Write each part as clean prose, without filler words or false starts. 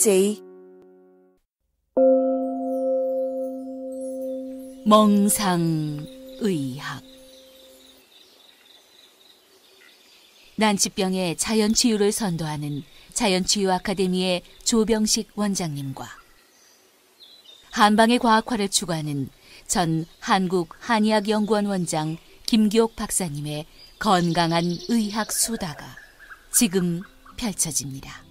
DJ 멍상의학. 난치병의 자연치유를 선도하는 자연치유 아카데미의 조병식 원장님과 한방의 과학화를 추구하는 전 한국한의학연구원 원장 김기옥 박사님의 건강한 의학 수다가 지금 펼쳐집니다.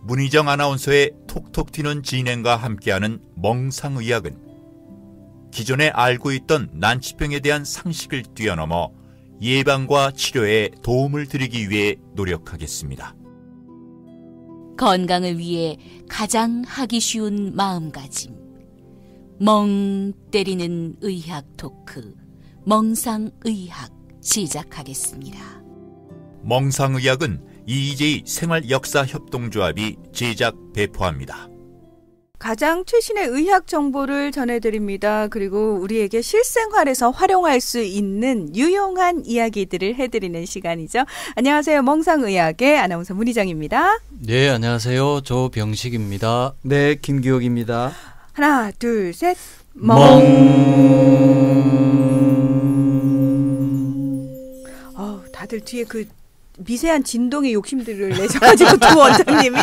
문희정 아나운서의 톡톡 튀는 진행과 함께하는 멍상의학은 기존에 알고 있던 난치병에 대한 상식을 뛰어넘어 예방과 치료에 도움을 드리기 위해 노력하겠습니다. 건강을 위해 가장 하기 쉬운 마음가짐. 멍 때리는 의학 토크, 멍상의학 시작하겠습니다. 멍상의학은 EJ 생활역사협동조합이 제작 배포합니다. 가장 최신의 의학 정보를 전해드립니다. 그리고 우리에게 실생활에서 활용할 수 있는 유용한 이야기들을 해드리는 시간이죠. 안녕하세요. 멍상의학의 아나운서 문희정입니다. 네, 안녕하세요. 조병식입니다. 네, 김기옥입니다. 하나, 둘, 셋. 다들 뒤에 그 미세한 진동의 욕심들을 내셔가지고 두 원장님이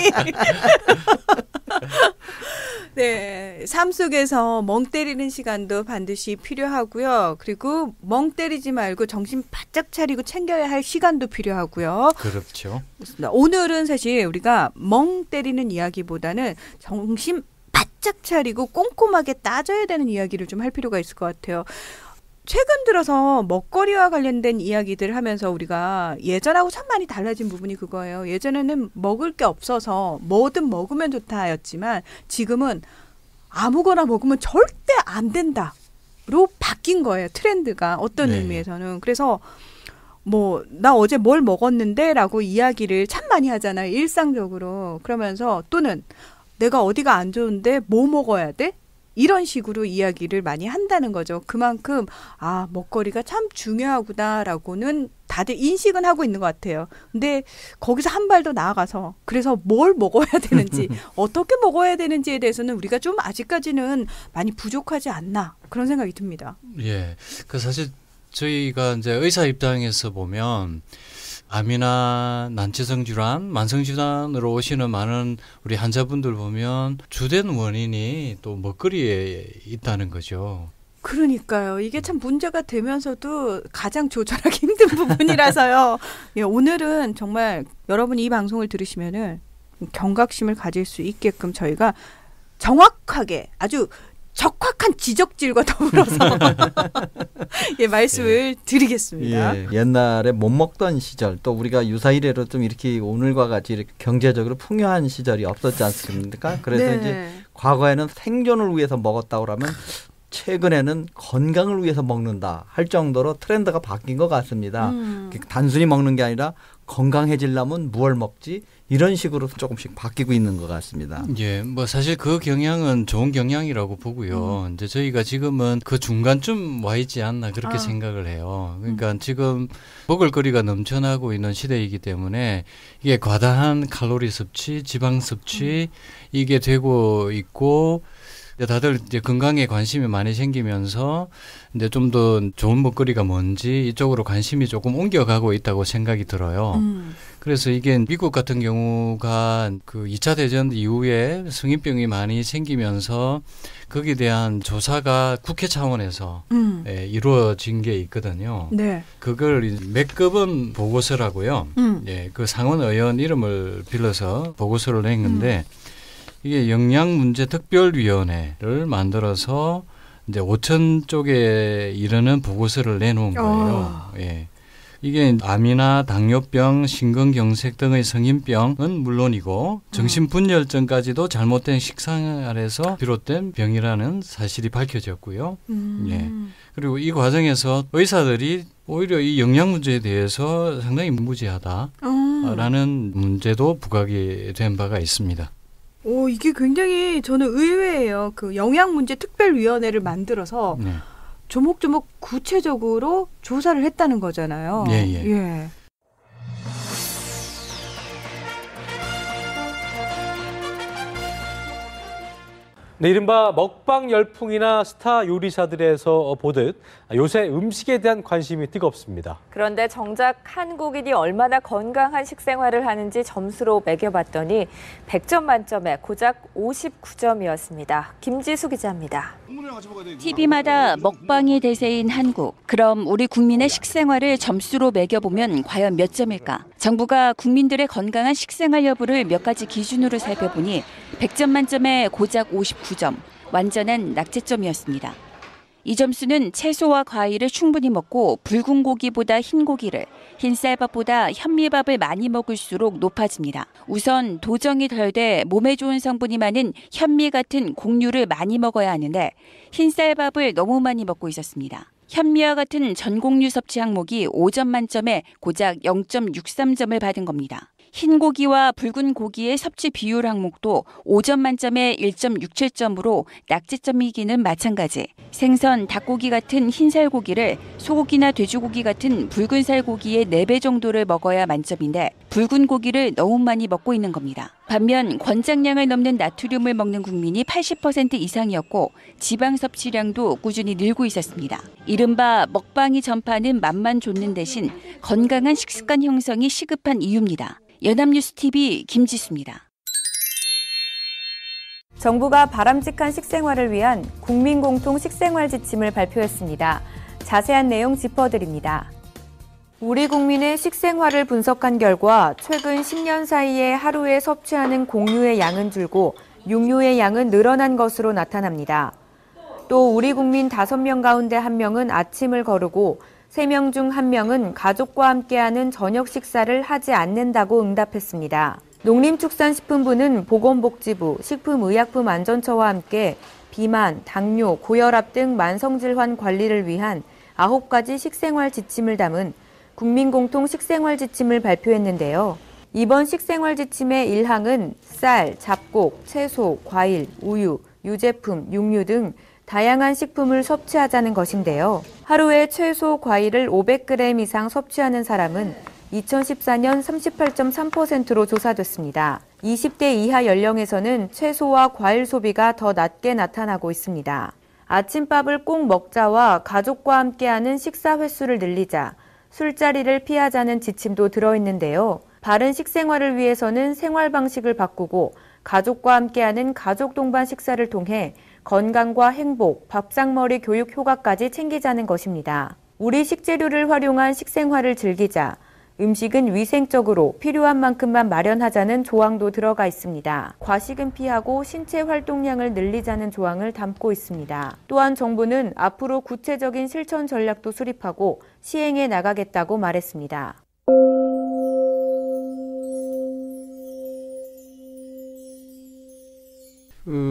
네, 삶 속에서 멍 때리는 시간도 반드시 필요하고요. 그리고 멍 때리지 말고 정신 바짝 차리고 챙겨야 할 시간도 필요하고요. 그렇죠. 오늘은 사실 우리가 멍 때리는 이야기보다는 정신 바짝 차리고 꼼꼼하게 따져야 되는 이야기를 좀 할 필요가 있을 것 같아요. 최근 들어서 먹거리와 관련된 이야기들을 하면서 우리가 예전하고 참 많이 달라진 부분이 그거예요. 예전에는 먹을 게 없어서 뭐든 먹으면 좋다였지만 지금은 아무거나 먹으면 절대 안 된다로 바뀐 거예요. 트렌드가 어떤 의미에서는. 그래서 뭐 나 어제 뭘 먹었는데 라고 이야기를 참 많이 하잖아요. 일상적으로. 그러면서 또는 내가 어디가 안 좋은데 뭐 먹어야 돼? 이런 식으로 이야기를 많이 한다는 거죠. 그만큼 먹거리가 참 중요하구나라고는 다들 인식은 하고 있는 것 같아요. 근데 거기서 한 발 더 나아가서 그래서 뭘 먹어야 되는지 어떻게 먹어야 되는지에 대해서는 우리가 좀 아직까지는 많이 부족하지 않나 그런 생각이 듭니다. 예, 그 사실 저희가 이제 의사 입장에서 보면 암이나 난치성 질환, 만성 질환으로 오시는 많은 우리 환자분들 보면 주된 원인이 또 먹거리에 있다는 거죠. 그러니까요. 이게 참 문제가 되면서도 가장 조절하기 힘든 부분이라서요. 예, 오늘은 정말 여러분이 이 방송을 들으시면은 경각심을 가질 수 있게끔 저희가 정확하게 아주 적확한 지적질과 더불어서 말씀을 드리겠습니다. 옛날에 못 먹던 시절 또 우리가 유사이래로 좀 이렇게 오늘과 같이 이렇게 경제적으로 풍요한 시절이 없었지 않습니까? 그래서 이제 과거에는 생존을 위해서 먹었다고 그러면 최근에는 건강을 위해서 먹는다 할 정도로 트렌드가 바뀐 것 같습니다. 단순히 먹는 게 아니라 건강해지려면 무얼 먹지? 이런 식으로 조금씩 바뀌고 있는 것 같습니다. 예, 뭐 사실 그 경향은 좋은 경향이라고 보고요. 이제 저희가 지금은 그 중간쯤 와 있지 않나 그렇게 생각을 해요. 그러니까 지금 먹을거리가 넘쳐나고 있는 시대이기 때문에 이게 과다한 칼로리 섭취, 지방 섭취 이게 되고 있고 다들 이제 건강에 관심이 많이 생기면서 이제 좀 더 좋은 먹거리가 뭔지 이쪽으로 관심이 조금 옮겨가고 있다고 생각이 들어요. 그래서 이게 미국 같은 경우가 그 2차 대전 이후에 성인병이 많이 생기면서 거기에 대한 조사가 국회 차원에서 이루어진 게 있거든요. 네. 그걸 맥급은 보고서라고요. 그 상원 의원 이름을 빌려서 보고서를 냈는데 이게 영양문제특별위원회를 만들어서 이제 5천 쪽에 이르는 보고서를 내놓은 거예요. 예. 이게 암이나 당뇨병, 심근경색 등의 성인병은 물론이고 정신분열증까지도 잘못된 식생활에서 비롯된 병이라는 사실이 밝혀졌고요. 예. 그리고 이 과정에서 의사들이 오히려 이 영양 문제에 대해서 상당히 무지하다라는 문제도 부각이 된 바가 있습니다. 이게 굉장히 저는 의외예요. 그 영양문제특별위원회를 만들어서 조목조목 구체적으로 조사를 했다는 거잖아요. 예. 네, 이른바 먹방 열풍이나 스타 요리사들에서 보듯 요새 음식에 대한 관심이 뜨겁습니다. 그런데 정작 한국인이 얼마나 건강한 식생활을 하는지 점수로 매겨봤더니 100점 만점에 고작 59점이었습니다. 김지수 기자입니다. TV마다 먹방이 대세인 한국. 그럼 우리 국민의 식생활을 점수로 매겨보면 과연 몇 점일까? 정부가 국민들의 건강한 식생활 여부를 몇 가지 기준으로 살펴보니 100점 만점에 고작 59점, 완전한 낙제점이었습니다. 이 점수는 채소와 과일을 충분히 먹고 붉은 고기보다 흰 고기를, 흰쌀밥보다 현미밥을 많이 먹을수록 높아집니다. 우선 도정이 덜 돼 몸에 좋은 성분이 많은 현미 같은 곡류를 많이 먹어야 하는데 흰쌀밥을 너무 많이 먹고 있었습니다. 현미와 같은 전곡류 섭취 항목이 5점 만점에 고작 0.63점을 받은 겁니다. 흰 고기와 붉은 고기의 섭취 비율 항목도 5점 만점에 1.67점으로 낙제점이기는 마찬가지. 생선, 닭고기 같은 흰살고기를 소고기나 돼지고기 같은 붉은 살고기의 4배 정도를 먹어야 만점인데 붉은 고기를 너무 많이 먹고 있는 겁니다. 반면 권장량을 넘는 나트륨을 먹는 국민이 80% 이상이었고 지방 섭취량도 꾸준히 늘고 있었습니다. 이른바 먹방이 전파하는 맛만 좋는 대신 건강한 식습관 형성이 시급한 이유입니다. 연합뉴스TV 김지수입니다. 정부가 바람직한 식생활을 위한 국민공통 식생활 지침을 발표했습니다. 자세한 내용 짚어드립니다. 우리 국민의 식생활을 분석한 결과 최근 10년 사이에 하루에 섭취하는 곡류의 양은 줄고 육류의 양은 늘어난 것으로 나타납니다. 또 우리 국민 5명 가운데 1명은 아침을 거르고 3명 중 1명은 가족과 함께하는 저녁 식사를 하지 않는다고 응답했습니다. 농림축산식품부는 보건복지부, 식품의약품안전처와 함께 비만, 당뇨, 고혈압 등 만성질환 관리를 위한 9가지 식생활 지침을 담은 국민공통 식생활 지침을 발표했는데요. 이번 식생활 지침의 1항은 쌀, 잡곡, 채소, 과일, 우유, 유제품, 육류 등 다양한 식품을 섭취하자는 것인데요. 하루에 채소, 과일을 500g 이상 섭취하는 사람은 2014년 38.3%로 조사됐습니다. 20대 이하 연령에서는 채소와 과일 소비가 더 낮게 나타나고 있습니다. 아침밥을 꼭 먹자와 가족과 함께하는 식사 횟수를 늘리자, 술자리를 피하자는 지침도 들어있는데요. 바른 식생활을 위해서는 생활 방식을 바꾸고 가족과 함께하는 가족 동반 식사를 통해 건강과 행복, 밥상머리 교육 효과까지 챙기자는 것입니다. 우리 식재료를 활용한 식생활을 즐기자, 음식은 위생적으로 필요한 만큼만 마련하자는 조항도 들어가 있습니다. 과식은 피하고 신체 활동량을 늘리자는 조항을 담고 있습니다. 또한 정부는 앞으로 구체적인 실천 전략도 수립하고 시행해 나가겠다고 말했습니다.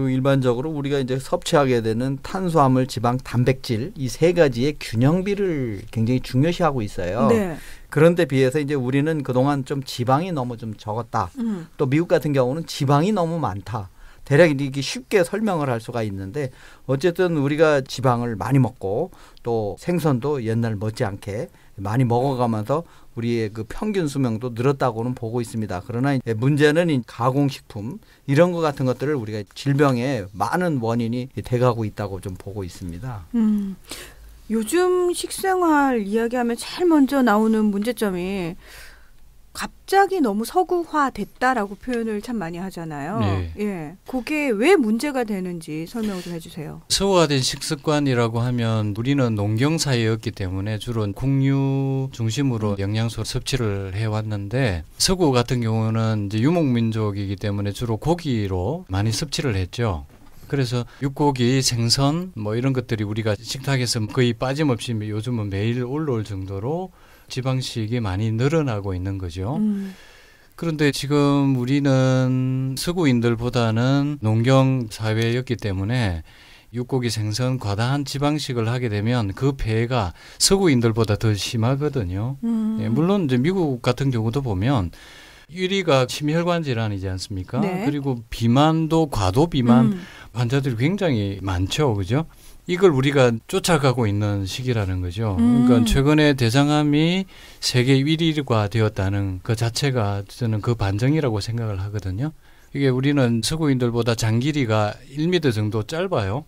일반적으로 우리가 이제 섭취하게 되는 탄수화물, 지방, 단백질 이 3가지의 균형비를 굉장히 중요시하고 있어요. 네. 그런데 비해서 이제 우리는 그동안 좀 지방이 너무 좀 적었다. 또 미국 같은 경우는 지방이 너무 많다. 대략 이렇게 쉽게 설명을 할 수가 있는데 어쨌든 우리가 지방을 많이 먹고 또 생선도 옛날 못지않게 많이 먹어가면서 우리의 그 평균 수명도 늘었다고는 보고 있습니다. 그러나 문제는 이 가공식품 이런 것 같은 것들을 우리가 질병의 많은 원인이 돼가고 있다고 좀 보고 있습니다. 요즘 식생활 이야기하면 제일 먼저 나오는 문제점이 갑자기 너무 서구화됐다라고 표현을 참 많이 하잖아요. 네. 예, 그게 왜 문제가 되는지 설명을 좀 해주세요. 서구화된 식습관이라고 하면 우리는 농경 사회였기 때문에 주로 곡류 중심으로 영양소 섭취를 해왔는데 서구 같은 경우는 이제 유목민족이기 때문에 주로 고기로 많이 섭취를 했죠. 그래서 육고기, 생선 뭐 이런 것들이 우리가 식탁에서 거의 빠짐없이 요즘은 매일 올라올 정도로 지방식이 많이 늘어나고 있는 거죠. 그런데 지금 우리는 서구인들보다는 농경 사회였기 때문에 육고기, 생선, 과다한 지방식을 하게 되면 그 폐해가 서구인들보다 더 심하거든요. 예, 물론 이제 미국 같은 경우도 보면 1위가 심혈관 질환이지 않습니까? 네. 그리고 비만도 과도 비만 환자들이 굉장히 많죠. 그죠? 이걸 우리가 쫓아가고 있는 시기라는 거죠. 그러니까 최근에 대장암이 세계 1위가 되었다는 그 자체가 저는 그 반증이라고 생각을 하거든요. 이게 우리는 서구인들보다 장 길이가 1m 정도 짧아요.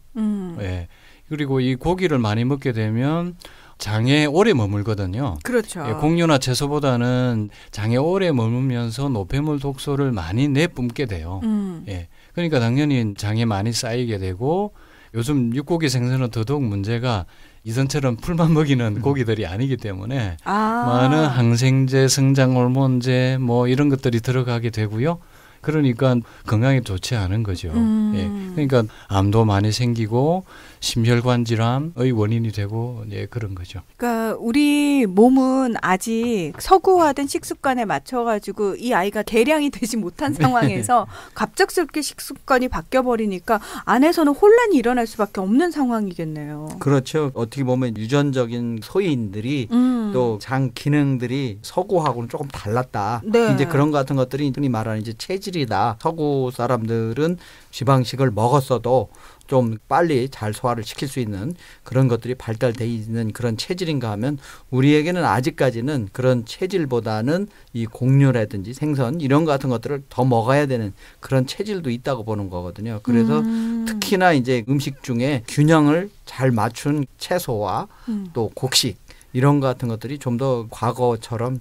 예. 그리고 이 고기를 많이 먹게 되면 장에 오래 머물거든요. 그렇죠. 예, 곡류나 채소보다는 장에 오래 머물면서 노폐물 독소를 많이 내뿜게 돼요. 예. 그러니까 당연히 장에 많이 쌓이게 되고 요즘 육고기 생선은 더더욱 문제가 이전처럼 풀만 먹이는 고기들이 아니기 때문에 많은 항생제, 성장 호르몬제 뭐 이런 것들이 들어가게 되고요. 그러니까 건강에 좋지 않은 거죠. 예. 그러니까 암도 많이 생기고 심혈관 질환의 원인이 되고 예, 그런 거죠. 그러니까 우리 몸은 아직 서구화된 식습관에 맞춰가지고 이 아이가 개량이 되지 못한 상황에서 갑작스럽게 식습관이 바뀌어버리니까 안에서는 혼란이 일어날 수밖에 없는 상황이겠네요. 그렇죠. 어떻게 보면 유전적인 소인들이 또 장 기능들이 서구하고는 조금 달랐다. 네. 이제 그런 같은 것들이 흔히 말하는 이제 체질이다. 서구 사람들은 지방식을 먹었어도 좀 빨리 잘 소화를 시킬 수 있는 그런 것들이 발달돼 있는 그런 체질인가 하면 우리에게는 아직까지는 그런 체질보다는 이 곡류라든지 생선 이런 것 같은 것들을 더 먹어야 되는 그런 체질도 있다고 보는 거거든요. 그래서 특히나 이제 음식 중에 균형을 잘 맞춘 채소와 또 곡식 이런 것 같은 것들이 좀 더 과거처럼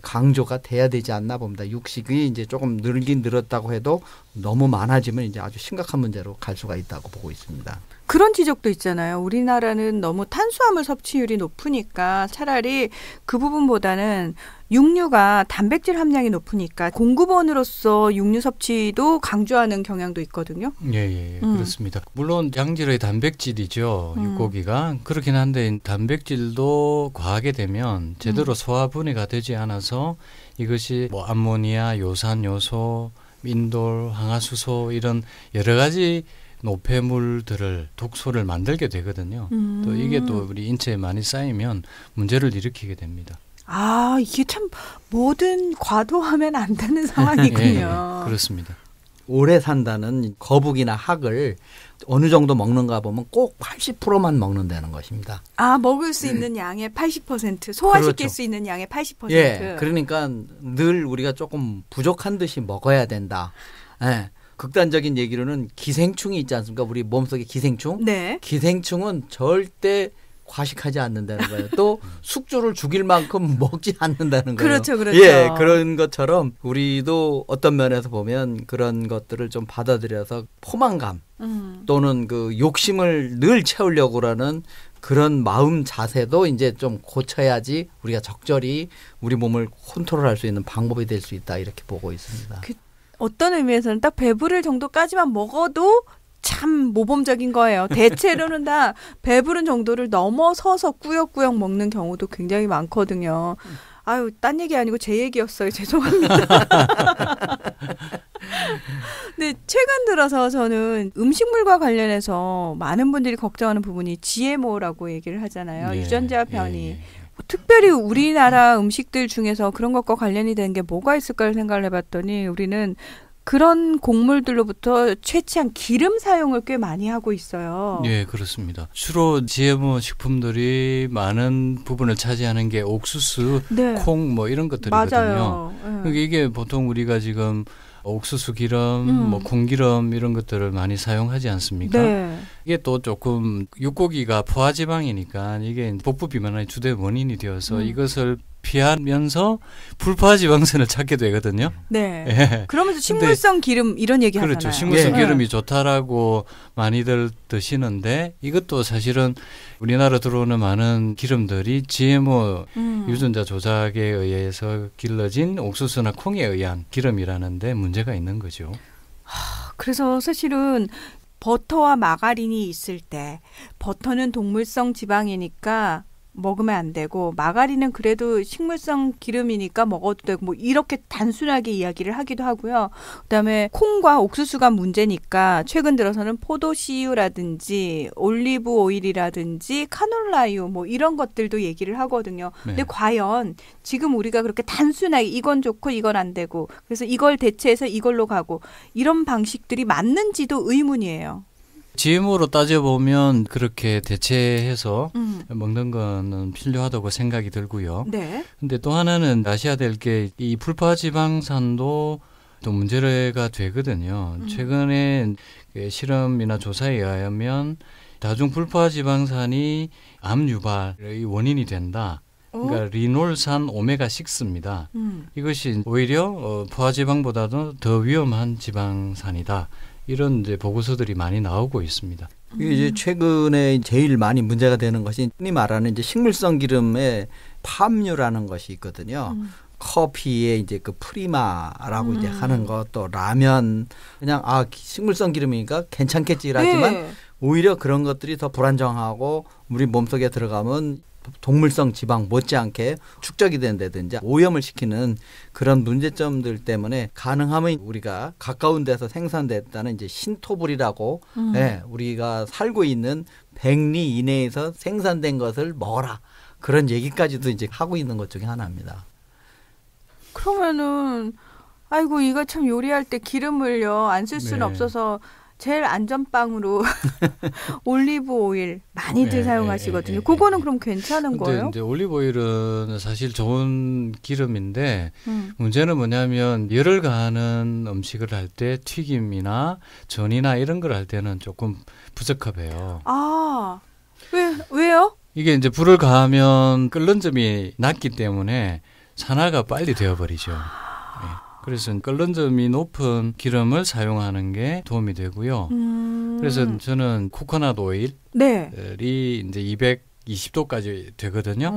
강조가 돼야 되지 않나 봅니다. 육식이 이제 조금 늘긴 늘었다고 해도 너무 많아지면 이제 아주 심각한 문제로 갈 수가 있다고 보고 있습니다. 그런 지적도 있잖아요. 우리나라는 너무 탄수화물 섭취율이 높으니까 차라리 그 부분보다는 육류가 단백질 함량이 높으니까 공급원으로서 육류 섭취도 강조하는 경향도 있거든요. 예, 그렇습니다. 물론 양질의 단백질이죠. 육고기가. 그렇긴 한데 단백질도 과하게 되면 제대로 소화 분해가 되지 않아서 이것이 뭐 암모니아, 요산 요소, 인돌, 항화수소 이런 여러 가지 노폐물들을 독소를 만들게 되거든요. 또 이게 또 우리 인체에 많이 쌓이면 문제를 일으키게 됩니다. 아, 이게 참 뭐든 과도하면 안 되는 상황이군요. 예, 그렇습니다. 오래 산다는 거북이나 학을 어느 정도 먹는가 보면 꼭 80%만 먹는다는 것입니다. 아, 먹을 수 있는 양의 80%, 소화시킬 그렇죠. 수 있는 양의 80%. 예, 그러니까 늘 우리가 조금 부족한 듯이 먹어야 된다. 예. 극단적인 얘기로는 기생충이 있지 않습니까? 우리 몸속에 기생충. 네. 기생충은 절대 과식하지 않는다는 거예요. 또 숙주를 죽일 만큼 먹지 않는다는 거예요. 그렇죠, 그렇죠. 예, 그런 것처럼 우리도 어떤 면에서 보면 그런 것들을 좀 받아들여서 포만감 또는 그 욕심을 늘 채우려고 하는 그런 마음 자세도 이제 좀 고쳐야지 우리가 적절히 우리 몸을 컨트롤할 수 있는 방법이 될 수 있다 이렇게 보고 있습니다. 어떤 의미에서는 딱 배부를 정도까지만 먹어도 참 모범적인 거예요. 대체로는 다 배부른 정도를 넘어서서 꾸역꾸역 먹는 경우도 굉장히 많거든요. 아유, 딴 얘기 아니고 제 얘기였어요. 죄송합니다. 근데 최근 들어서 저는 음식물과 관련해서 많은 분들이 걱정하는 부분이 GMO라고 얘기를 하잖아요. 예, 유전자 변이. 예. 특별히 우리나라 음식들 중에서 그런 것과 관련이 된 게 뭐가 있을까를 생각을 해봤더니 우리는 그런 곡물들로부터 채취한 기름 사용을 꽤 많이 하고 있어요. 예, 그렇습니다. 주로 GMO 식품들이 많은 부분을 차지하는 게 옥수수, 네. 콩 뭐 이런 것들이거든요. 맞아요. 그러니까 이게 보통 우리가 지금 옥수수 기름, 뭐 콩기름 이런 것들을 많이 사용하지 않습니까? 네. 이게 또 조금 육고기가 포화지방이니까 이게 복부 비만의 주된 원인이 되어서 이것을 피하면서 불포화지방산을 찾게 되거든요. 네. 예. 그러면서 식물성 기름 이런 얘기 하잖아요. 그렇죠. 식물성 예. 기름이 좋다라고 많이들 드시는데 이것도 사실은 우리나라 들어오는 많은 기름들이 GMO 유전자 조작에 의해서 길러진 옥수수나 콩에 의한 기름이라는데 문제가 있는 거죠. 그래서 사실은 버터와 마가린이 있을 때 버터는 동물성 지방이니까 먹으면 안 되고 마가린은 그래도 식물성 기름이니까 먹어도 되고 뭐 이렇게 단순하게 이야기를 하기도 하고요. 그다음에 콩과 옥수수가 문제니까 최근 들어서는 포도씨유라든지 올리브 오일이라든지 카놀라유 뭐 이런 것들도 얘기를 하거든요. 근데 과연 지금 우리가 그렇게 단순하게 이건 좋고 이건 안 되고 그래서 이걸 대체해서 이걸로 가고 이런 방식들이 맞는지도 의문이에요. GMO로 따져보면 그렇게 대체해서 먹는 거는 필요하다고 생각이 들고요. 네. 근데 또 하나는 아셔야 될 게 이 불포화지방산도 또 문제가 되거든요. 최근에 실험이나 조사에 의하면 다중 불포화 지방산이 암 유발의 원인이 된다. 그러니까 리놀산 오메가6입니다. 이것이 오히려 포화지방보다도 더 위험한 지방산이다. 이런 이제 보고서들이 많이 나오고 있습니다. 이제 최근에 제일 많이 문제가 되는 것이 흔히 말하는 이제 식물성 기름의 팜유라는 것이 있거든요. 커피에 이제 그 프리마라고 이제 하는 것, 또 라면 그냥 식물성 기름이니까 괜찮겠지라지만 네. 오히려 그런 것들이 더 불안정하고 우리 몸속에 들어가면 동물성 지방 못지않게 축적이 된다든지 오염을 시키는 그런 문제점들 때문에 가능하면 우리가 가까운 데서 생산됐다는 이제 신토불이라고 우리가 살고 있는 100리 이내에서 생산된 것을 먹어라. 그런 얘기까지도 이제 하고 있는 것 중에 하나입니다. 그러면은 아이고 이거 참 요리할 때 기름을요 안 쓸 수는 네. 없어서 제일 안전빵으로 올리브 오일 많이들 사용하시거든요. 그거는 그럼 괜찮은 거예요? 근데 이제 올리브 오일은 사실 좋은 기름인데 문제는 뭐냐면 열을 가하는 음식을 할 때 튀김이나 전이나 이런 걸 할 때는 조금 부적합해요. 아, 왜요? 이게 이제 불을 가하면 끓는 점이 낮기 때문에 산화가 빨리 되어버리죠. 그래서 끓는 점이 높은 기름을 사용하는 게 도움이 되고요. 그래서 저는 코코넛 오일이 이제 220도까지 되거든요.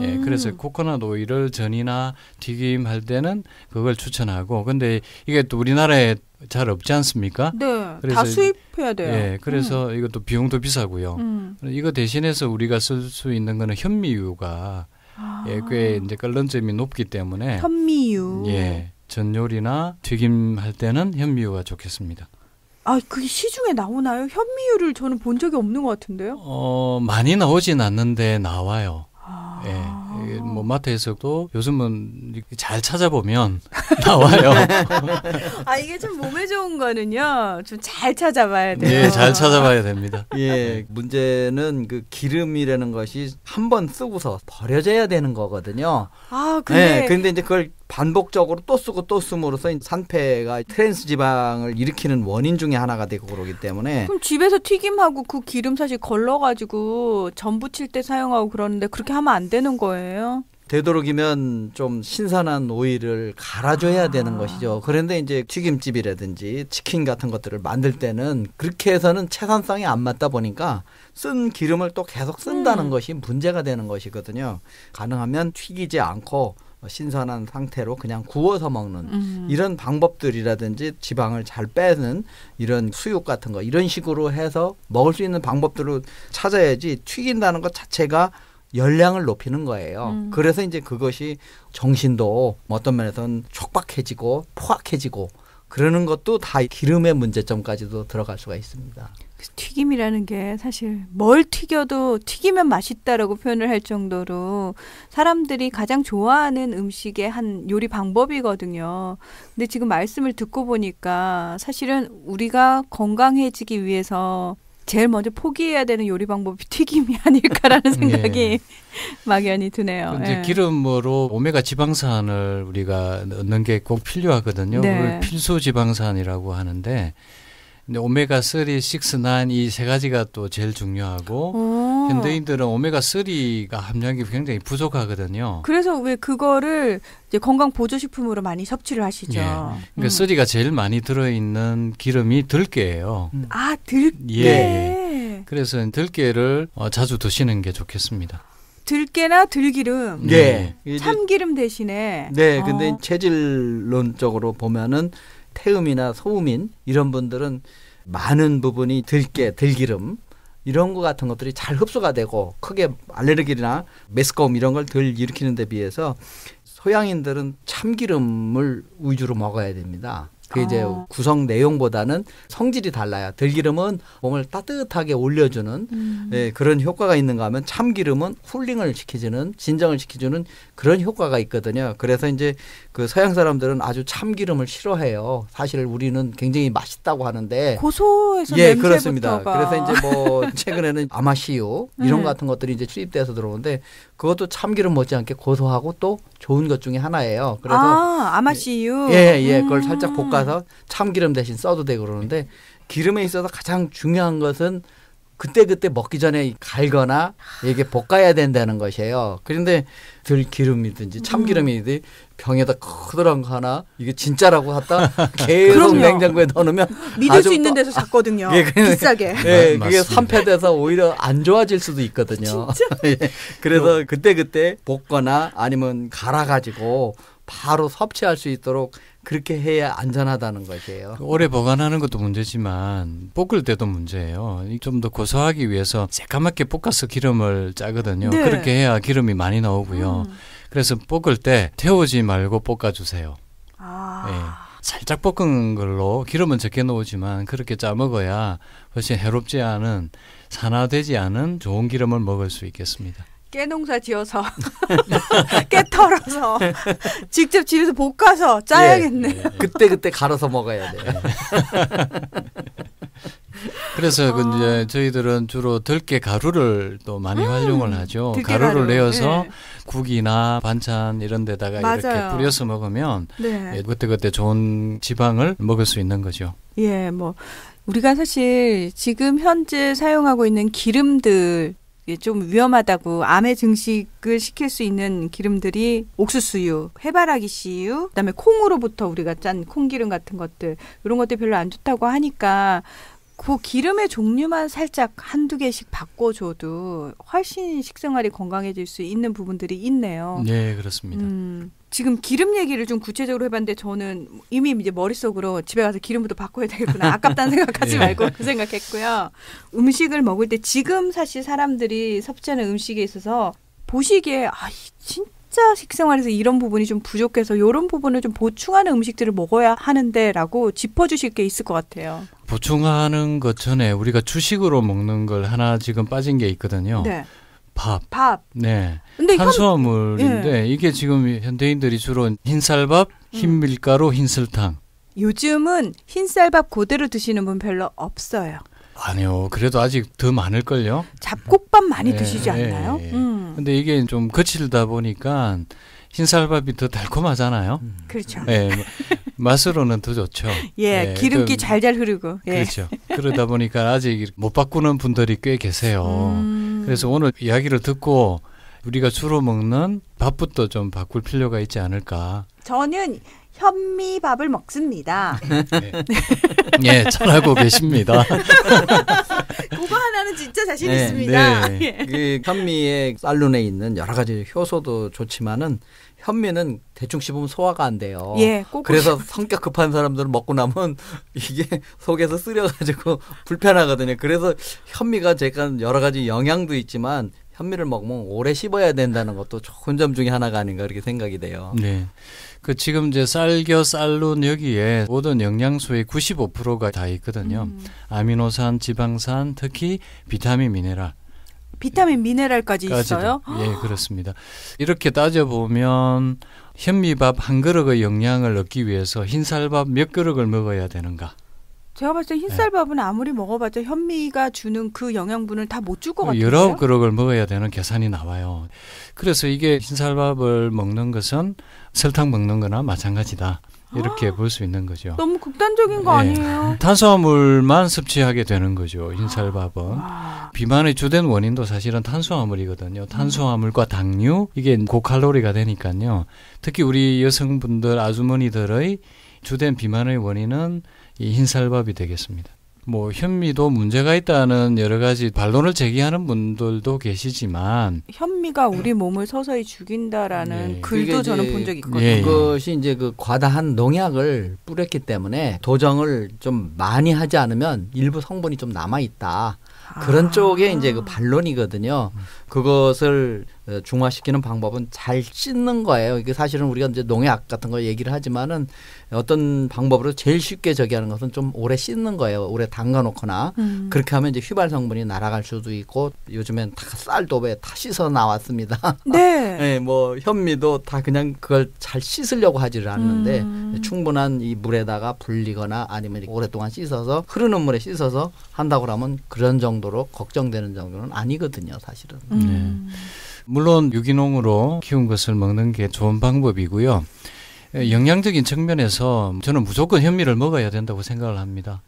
예, 그래서 코코넛 오일을 전이나 튀김 할 때는 그걸 추천하고, 근데 이게 또 우리나라에 잘 없지 않습니까? 네, 그래서 다 수입해야 돼요. 예, 그래서 이것도 비용도 비싸고요. 이거 대신해서 우리가 쓸 수 있는 거는 현미유가 꽤 이제 끓는 점이 높기 때문에 현미유. 예. 전 요리나 튀김 할 때는 현미유가 좋겠습니다. 아, 그게 시중에 나오나요? 현미유를 저는 본 적이 없는 것 같은데요. 많이 나오진 않는데 나와요. 예. 뭐 마트에서도 요즘은 잘 찾아보면 나와요. 아, 이게 좀 몸에 좋은 거는요. 좀 잘 찾아봐야 돼요. 예, 잘 찾아봐야 됩니다. 예, 문제는 그 기름이라는 것이 한 번 쓰고서 버려져야 되는 거거든요. 아, 근데 근데 이제 그걸 반복적으로 또 쓰고 또 씀으로써 산패가 트랜스 지방을 일으키는 원인 중에 하나가 되고 그러기 때문에. 그럼 집에서 튀김하고 그 기름 사실 걸러가지고 전 부칠 때 사용하고 그러는데 그렇게 하면 안 되는 거예요? 되도록이면 좀 신선한 오일을 갈아줘야 되는 것이죠. 그런데 이제 튀김집이라든지 치킨 같은 것들을 만들 때는 그렇게 해서는 채산성이 안 맞다 보니까 쓴 기름을 또 계속 쓴다는 것이 문제가 되는 것이거든요. 가능하면 튀기지 않고 신선한 상태로 그냥 구워서 먹는 이런 방법들이라든지 지방을 잘 빼는 이런 수육 같은 거 이런 식으로 해서 먹을 수 있는 방법들을 찾아야지 튀긴다는 것 자체가 열량을 높이는 거예요. 그래서 이제 그것이 정신도 어떤 면에서는 촉박해지고 포악해지고 그러는 것도 다 기름의 문제점까지도 들어갈 수가 있습니다. 튀김이라는 게 사실 뭘 튀겨도 튀기면 맛있다라고 표현을 할 정도로 사람들이 가장 좋아하는 음식의 한 요리 방법이거든요. 근데 지금 말씀을 듣고 보니까 사실은 우리가 건강해지기 위해서 제일 먼저 포기해야 되는 요리 방법이 튀김이 아닐까라는 생각이 막연히 드네요. 이제 기름으로 오메가 지방산을 우리가 넣는 게 꼭 필요하거든요. 그걸 필수 지방산이라고 하는데 근데 오메가3, 6, 9 이 세 가지가 또 제일 중요하고 현대인들은 오메가3가 함량이 굉장히 부족하거든요. 그래서 왜 그거를 이제 건강 보조식품으로 많이 섭취를 하시죠. 그러니까 3가 제일 많이 들어있는 기름이 들깨예요. 아, 들깨. 예. 그래서 들깨를 자주 드시는 게 좋겠습니다. 들깨나 들기름. 네. 참기름 대신에. 네. 근데 체질론적으로 보면은 태음이나 소음인 이런 분들은 많은 부분이 들깨, 들기름 이런 거 같은 것들이 잘 흡수가 되고 크게 알레르기나 메스꺼움 이런 걸 덜 일으키는 데 비해서 소양인들은 참기름을 위주로 먹어야 됩니다. 그게 이제 구성 내용보다는 성질이 달라요. 들기름은 몸을 따뜻하게 올려주는 그런 효과가 있는가 하면 참기름은 쿨링을 시켜주는 진정을 시켜주는 그런 효과가 있거든요. 그래서 이제 그 서양 사람들은 아주 참기름을 싫어해요. 사실 우리는 굉장히 맛있다고 하는데 고소해서 예, 냄새부터가. 그렇습니다. 그래서 이제 뭐 최근에는 아마씨유 이런 것 같은 것들이 이제 수입돼서 들어오는데 그것도 참기름 못지않게 고소하고 또 좋은 것 중에 하나예요. 그래서 아마씨유. 예, 그걸 살짝 볶아 볶아서 참기름 대신 써도 되고 그러는데 기름에 있어서 가장 중요한 것은 그때그때 먹기 전에 갈거나 이게 볶아야 된다는 것이에요. 그런데 들기름이든지 참기름이든지 병에다 커다란 거 하나 이게 진짜라고 갖다 계속 냉장고에 넣어놓으면 믿을 수 있는 데서 샀거든요. 예, 비싸게. 네, 그게 산패돼서 오히려 안 좋아질 수도 있거든요. 예, 그래서 그때그때 볶거나 아니면 갈아가지고 바로 섭취할 수 있도록 그렇게 해야 안전하다는 것이에요. 오래 보관하는 것도 문제지만 볶을 때도 문제예요. 좀 더 고소하기 위해서 새까맣게 볶아서 기름을 짜거든요. 네. 그렇게 해야 기름이 많이 나오고요. 그래서 볶을 때 태우지 말고 볶아주세요. 예. 살짝 볶은 걸로 기름은 적게 넣지만 그렇게 짜 먹어야 훨씬 해롭지 않은 산화되지 않은 좋은 기름을 먹을 수 있겠습니다. 깨농사 지어서 깨 털어서 직접 집에서 볶아서 짜야겠네. 예. 그때 갈아서 먹어야 돼요. 그래서 이제 저희들은 주로 들깨 가루를 또 많이 활용을 하죠. 가루를 내어서 국이나 반찬 이런 데다가 맞아요. 이렇게 뿌려서 먹으면 네. 그때 좋은 지방을 먹을 수 있는 거죠. 예, 뭐 우리가 사실 지금 현재 사용하고 있는 기름들 좀 위험하다고 암의 증식을 시킬 수 있는 기름들이 옥수수유, 해바라기 씨유, 그다음에 콩으로부터 우리가 짠 콩기름 같은 것들 이런 것들 별로 안 좋다고 하니까 그 기름의 종류만 살짝 한두 개씩 바꿔줘도 훨씬 식생활이 건강해질 수 있는 부분들이 있네요. 네, 그렇습니다. 지금 기름 얘기를 좀 구체적으로 해봤는데 저는 이미 이제 머릿속으로 집에 가서 기름부터 바꿔야 되겠구나. 아깝다는 생각하지 말고 그 생각했고요. 음식을 먹을 때 지금 사실 사람들이 섭취하는 음식에 있어서 보시기에 진짜 식생활에서 이런 부분이 좀 부족해서 이런 부분을 좀 보충하는 음식들을 먹어야 하는데라고 짚어주실 게 있을 것 같아요. 보충하는 것 전에 우리가 주식으로 먹는 걸 하나 지금 빠진 게 있거든요. 네. 밥. 네. 근데 탄수화물인데 이게 지금 현대인들이 주로 흰쌀밥, 흰밀가루, 흰설탕. 요즘은 흰쌀밥 그대로 드시는 분 별로 없어요. 아니요. 그래도 아직 더 많을걸요. 잡곡밥 많이 드시지 않나요? 근데 이게 좀 거칠다 보니까 흰쌀밥이 더 달콤하잖아요. 그렇죠. 네, 맛으로는 더 좋죠. 예, 네, 기름기 잘잘 흐르고. 예. 그렇죠. 그러다 보니까 아직 못 바꾸는 분들이 꽤 계세요. 그래서 오늘 이야기를 듣고 우리가 주로 먹는 밥부터 좀 바꿀 필요가 있지 않을까. 저는 현미밥을 먹습니다. 예, 잘하고 계십니다. 그거 하나는 진짜 자신 있습니다. 네. 예. 그 현미의 쌀룬에 있는 여러 가지 효소도 좋지만은 현미는 대충 씹으면 소화가 안 돼요. 예, 그래서 성격 급한 사람들은 먹고 나면 이게 속에서 쓰려가지고 불편하거든요. 그래서 현미가 제가 여러 가지 영양도 있지만 현미를 먹으면 오래 씹어야 된다는 것도 좋은 점 중에 하나가 아닌가 그렇게 생각이 돼요. 네. 그 지금 이제 쌀겨, 쌀룬 여기에 모든 영양소의 95%가 다 있거든요. 아미노산, 지방산, 특히 비타민, 미네랄. 비타민, 미네랄까지 있어요? 예, 그렇습니다. 이렇게 따져보면 현미밥 한 그릇의 영양을 얻기 위해서 흰쌀밥 몇 그릇을 먹어야 되는가? 제가 봤을 때 흰쌀밥은 아무리 먹어봤자 현미가 주는 그 영양분을 다 못 줄 것 같아요. 19그릇을 먹어야 되는 계산이 나와요. 그래서 이게 흰쌀밥을 먹는 것은 설탕 먹는 거나 마찬가지다. 이렇게 볼 수 있는 거죠. 너무 극단적인 거 아니에요? 탄수화물만 섭취하게 되는 거죠. 흰쌀밥은. 비만의 주된 원인도 사실은 탄수화물이거든요. 탄수화물과 당류 이게 고칼로리가 되니까요. 특히 우리 여성분들 아주머니들의 주된 비만의 원인은 이 흰쌀밥이 되겠습니다. 뭐 현미도 문제가 있다는 여러 가지 반론을 제기하는 분들도 계시지만 현미가 우리 몸을 서서히 죽인다라는 글도 저는 본 적이 있거든요. 예, 예. 그것이 이제 그 과다한 농약을 뿌렸기 때문에 도정을 좀 많이 하지 않으면 일부 성분이 좀 남아 있다. 그런 쪽에 이제 그 반론이거든요. 그것을 중화시키는 방법은 잘 씻는 거예요. 이게 사실은 우리가 이제 농약 같은 거 얘기를 하지만은 어떤 방법으로 제일 쉽게 저기 하는 것은 좀 오래 씻는 거예요. 오래 담가 놓거나 그렇게 하면 이제 휘발 성분이 날아갈 수도 있고 요즘엔 다 쌀도 왜 다 씻어 나왔습니다. 네. 네, 뭐 현미도 다 그냥 그걸 잘 씻으려고 하지를 않는데 충분한 이 물에다가 불리거나 아니면 오랫동안 씻어서 흐르는 물에 씻어서 한다고 하면 그런 정도로 걱정되는 정도는 아니거든요, 사실은. 네. 물론 유기농으로 키운 것을 먹는 게 좋은 방법이고요. 영양적인 측면에서 저는 무조건 현미를 먹어야 된다고 생각을 합니다.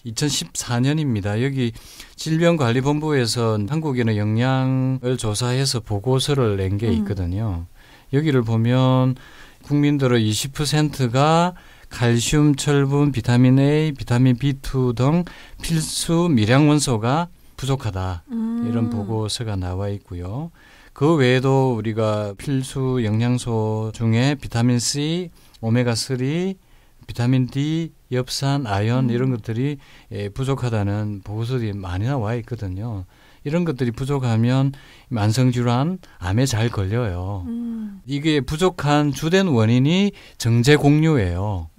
2014년입니다. 여기 질병관리본부에서 한국인의 영양을 조사해서 보고서를 낸 게 있거든요. 여기를 보면 국민들의 20%가 칼슘, 철분, 비타민 A, 비타민 B2 등 필수 미량 원소가 부족하다. 이런 보고서가 나와 있고요. 그 외에도 우리가 필수 영양소 중에 비타민 C, 오메가3, 비타민 D, 엽산, 아연 이런 것들이 부족하다는 보고서들이 많이 나와 있거든요. 이런 것들이 부족하면 만성질환, 암에 잘 걸려요. 이게 부족한 주된 원인이 정제공유예요.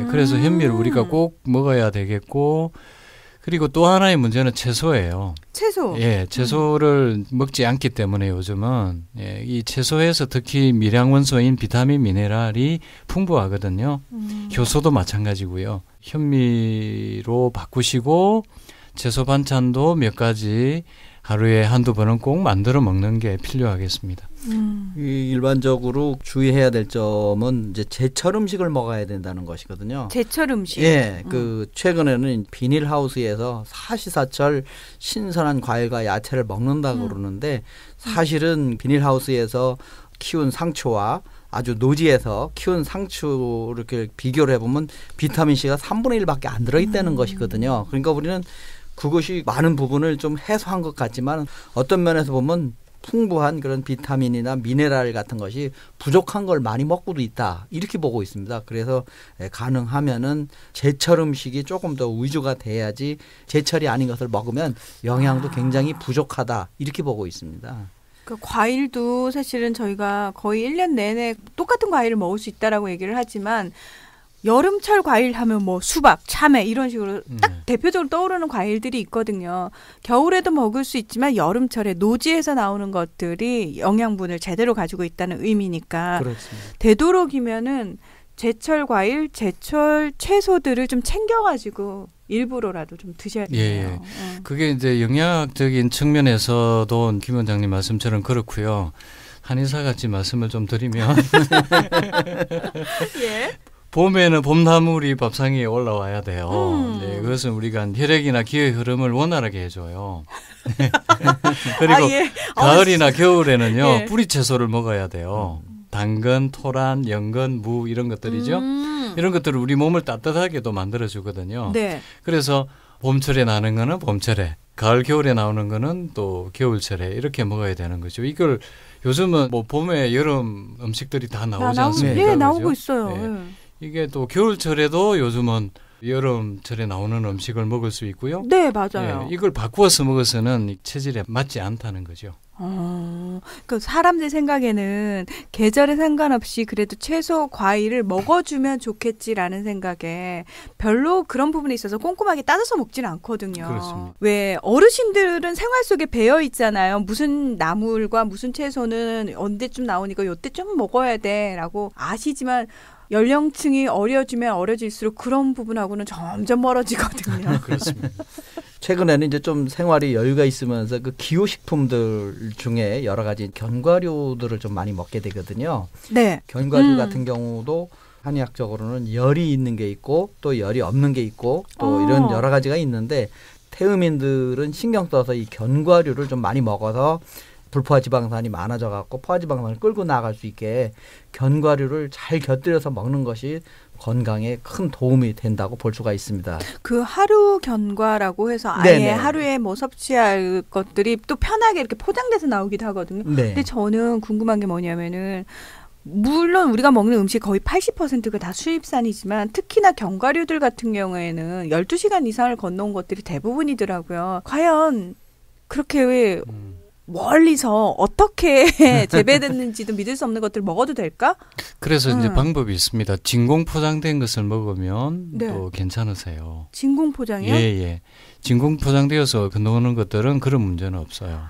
그래서 현미를 우리가 꼭 먹어야 되겠고, 그리고 또 하나의 문제는 채소예요. 채소? 예, 채소를 먹지 않기 때문에 요즘은 이 채소에서 특히 미량 원소인 비타민, 미네랄이 풍부하거든요. 효소도 마찬가지고요. 현미로 바꾸시고 채소 반찬도 몇 가지 하루에 한두 번은 꼭 만들어 먹는 게 필요하겠습니다. 일반적으로 주의해야 될 점은 이제 제철 음식을 먹어야 된다는 것이거든요. 제철 음식. 예, 그 최근에는 비닐하우스에서 사시사철 신선한 과일과 야채를 먹는다고 그러는데 사실은 비닐하우스에서 키운 상추와 아주 노지에서 키운 상추를 이렇게 비교를 해보면 비타민 C가 3분의 1밖에 안 들어있다는 것이거든요. 그러니까 우리는 그것이 많은 부분을 좀 해소한 것 같지만 어떤 면에서 보면 풍부한 그런 비타민이나 미네랄 같은 것이 부족한 걸 많이 먹고도 있다. 이렇게 보고 있습니다. 그래서 가능하면은 제철 음식이 조금 더 위주가 돼야지 제철이 아닌 것을 먹으면 영양도 굉장히 부족하다. 이렇게 보고 있습니다. 그 과일도 사실은 저희가 거의 1년 내내 똑같은 과일을 먹을 수 있다라고 얘기를 하지만 여름철 과일 하면 뭐 수박, 참외 이런 식으로 딱 대표적으로 떠오르는 과일들이 있거든요. 겨울에도 먹을 수 있지만 여름철에 노지에서 나오는 것들이 영양분을 제대로 가지고 있다는 의미니까 그렇습니다. 되도록이면은 제철 과일, 제철 채소들을 좀 챙겨가지고 일부러라도 좀 드셔야 돼요. 예. 그게 이제 영양학적인 측면에서도 김 원장님 말씀처럼 그렇고요. 한의사 같이 말씀을 좀 드리면 예. 봄에는 봄나물이 밥상 위에 올라와야 돼요. 네, 그것은 우리가 혈액이나 기의 흐름을 원활하게 해줘요. 그리고 가을이나 겨울에는요. 예. 뿌리 채소를 먹어야 돼요. 당근, 토란, 연근, 무 이런 것들이죠. 이런 것들을 우리 몸을 따뜻하게도 만들어주거든요. 네. 그래서 봄철에 나는 거는 봄철에, 가을, 겨울에 나오는 거는 또 겨울철에 이렇게 먹어야 되는 거죠. 이걸 요즘은 뭐 봄에 여름 음식들이 다 나오지 않습니까? 네, 나오고 있어요. 네. 이게 또 겨울철에도 요즘은 여름철에 나오는 음식을 먹을 수 있고요. 네, 맞아요. 이걸 바꾸어서 먹어서는 체질에 맞지 않다는 거죠. 그 사람들 생각에는 계절에 상관없이 그래도 채소, 과일을 먹어주면 좋겠지라는 생각에 별로 그런 부분에 있어서 꼼꼼하게 따져서 먹지는 않거든요. 그렇습니다. 왜 어르신들은 생활 속에 배어 있잖아요. 무슨 나물과 무슨 채소는 언제쯤 나오니까 요때쯤 먹어야 돼라고 아시지만 연령층이 어려지면 어려질수록 그런 부분하고는 점점 멀어지거든요. 그렇습니다. 최근에는 이제 좀 생활이 여유가 있으면서 그 기호식품들 중에 여러 가지 견과류들을 좀 많이 먹게 되거든요. 네. 견과류 같은 경우도 한의학적으로는 열이 있는 게 있고 또 열이 없는 게 있고 또 이런 여러 가지가 있는데 태음인들은 신경 써서 이 견과류를 좀 많이 먹어서 불포화 지방산이 많아져 갖고 포화 지방산을 끌고 나갈 수 있게 견과류를 잘 곁들여서 먹는 것이 건강에 큰 도움이 된다고 볼 수가 있습니다. 그 하루 견과라고 해서 아예 네네. 하루에 뭐 섭취할 것들이 또 편하게 이렇게 포장돼서 나오기도 하거든요. 네. 근데 저는 궁금한 게 뭐냐면은 물론 우리가 먹는 음식 거의 80%가 다 수입산이지만 특히나 견과류들 같은 경우에는 12시간 이상을 건너온 것들이 대부분이더라고요. 과연 그렇게 왜 멀리서 어떻게 재배됐는지도 믿을 수 없는 것들을 먹어도 될까? 그래서 이제 방법이 있습니다. 진공 포장된 것을 먹으면 네. 또 괜찮으세요. 진공 포장이요? 예. 진공 포장되어서 건너오는 것들은 그런 문제는 없어요.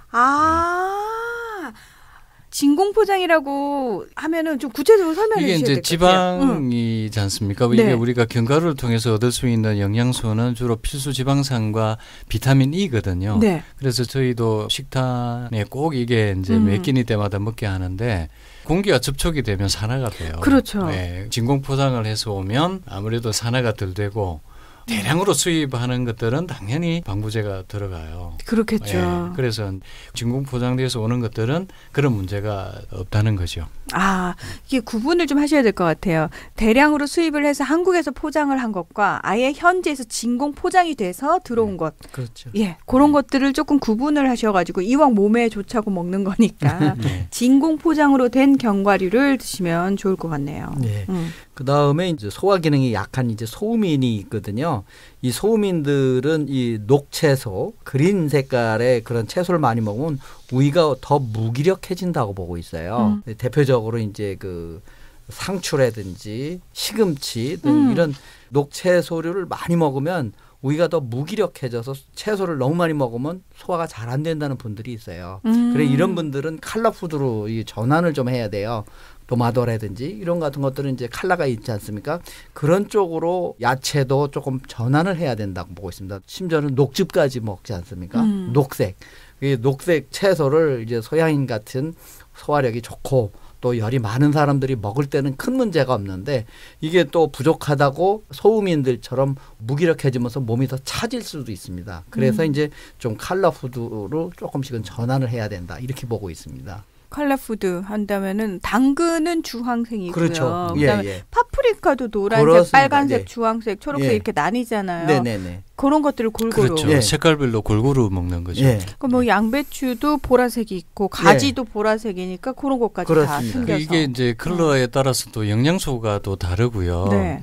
진공 포장이라고 하면은 좀 구체적으로 설명해 이게 주셔야 이제 될 것 같아요. 지방이지 않습니까? 네. 이게 우리가 견과류를 통해서 얻을 수 있는 영양소는 주로 필수 지방산과 비타민 E거든요. 네. 그래서 저희도 식단에 꼭 이게 이제 매 끼니 때마다 먹게 하는데 공기와 접촉이 되면 산화가 돼요. 그렇죠. 네, 진공 포장을 해서 오면 아무래도 산화가 덜 되고 대량으로 수입하는 것들은 당연히 방부제가 들어가요. 그렇겠죠. 네, 그래서 진공 포장돼서 오는 것들은 그런 문제가 없다는 거죠. 아, 이게 구분을 좀 하셔야 될 것 같아요. 대량으로 수입을 해서 한국에서 포장을 한 것과 아예 현지에서 진공 포장이 돼서 들어온 것. 그렇죠. 예, 그런 것들을 조금 구분을 하셔가지고 이왕 몸에 좋자고 먹는 거니까 네. 진공 포장으로 된 견과류를 드시면 좋을 것 같네요. 네. 그 다음에 이제 소화 기능이 약한 이제 소음인이 있거든요. 이 소음인들은 이 녹채소, 그린 색깔의 그런 채소를 많이 먹으면 위가 더 무기력해진다고 보고 있어요. 대표적으로 이제 그 상추라든지 시금치 등 이런 녹채소류를 많이 먹으면 위가 더 무기력해져서 채소를 너무 많이 먹으면 소화가 잘 안 된다는 분들이 있어요. 그래 이런 분들은 칼라푸드로 이 전환을 좀 해야 돼요. 도마도라든지 이런 같은 것들은 이제 칼라가 있지 않습니까? 그런 쪽으로 야채도 조금 전환을 해야 된다고 보고 있습니다. 심지어는 녹즙까지 먹지 않습니까? 녹색. 이 녹색 채소를 이제 소양인 같은 소화력이 좋고 또 열이 많은 사람들이 먹을 때는 큰 문제가 없는데 이게 또 부족하다고 소음인들처럼 무기력해지면서 몸이 더 차질 수도 있습니다. 그래서 이제 좀 칼라푸드로 조금씩은 전환을 해야 된다. 이렇게 보고 있습니다. 칼라푸드 한다면은 당근은 주황색이고요. 그렇죠. 그다음에 예. 파프리카도 노란색, 그렇습니다. 빨간색, 네. 주황색, 초록색 예. 이렇게 나뉘잖아요. 네네네. 그런 것들을 골고루. 그렇죠. 예. 색깔별로 골고루 먹는 거죠. 예. 뭐 양배추도 보라색이 있고 가지도 보라색이니까 그런 것까지 다 그렇습니다. 챙겨서. 이게 이제 컬러에 따라서 또 영양소가 또 다르고요. 네.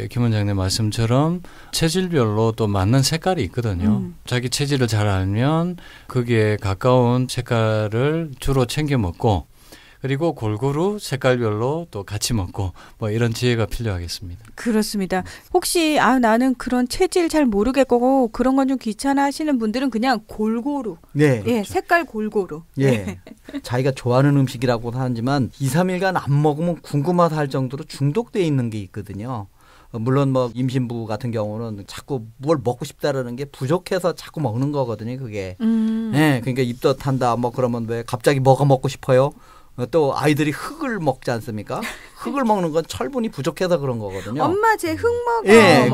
김 원장님 말씀처럼 체질별로 또 맞는 색깔이 있거든요. 자기 체질을 잘 알면 거기에 가까운 색깔을 주로 챙겨 먹고 그리고 골고루 색깔별로 또 같이 먹고 뭐 이런 지혜가 필요하겠습니다. 그렇습니다. 혹시 나는 그런 체질 잘 모르겠고 그런 건 좀 귀찮아 하시는 분들은 그냥 골고루. 네. 예, 색깔 골고루. 예. 자기가 좋아하는 음식이라고 하지만 2, 3일간 안 먹으면 궁금하다 할 정도로 중독돼 있는 게 있거든요. 물론 뭐 임신부 같은 경우는 자꾸 뭘 먹고 싶다라는 게 부족해서 자꾸 먹는 거거든요. 그게. 네, 그러니까 입도 탄다. 뭐 그러면 왜 갑자기 뭐가 먹고 싶어요? 또 아이들이 흙을 먹지 않습니까? 흙을 먹는 건 철분이 부족해서 그런 거거든요. 엄마 쟤 흙 먹어. 예,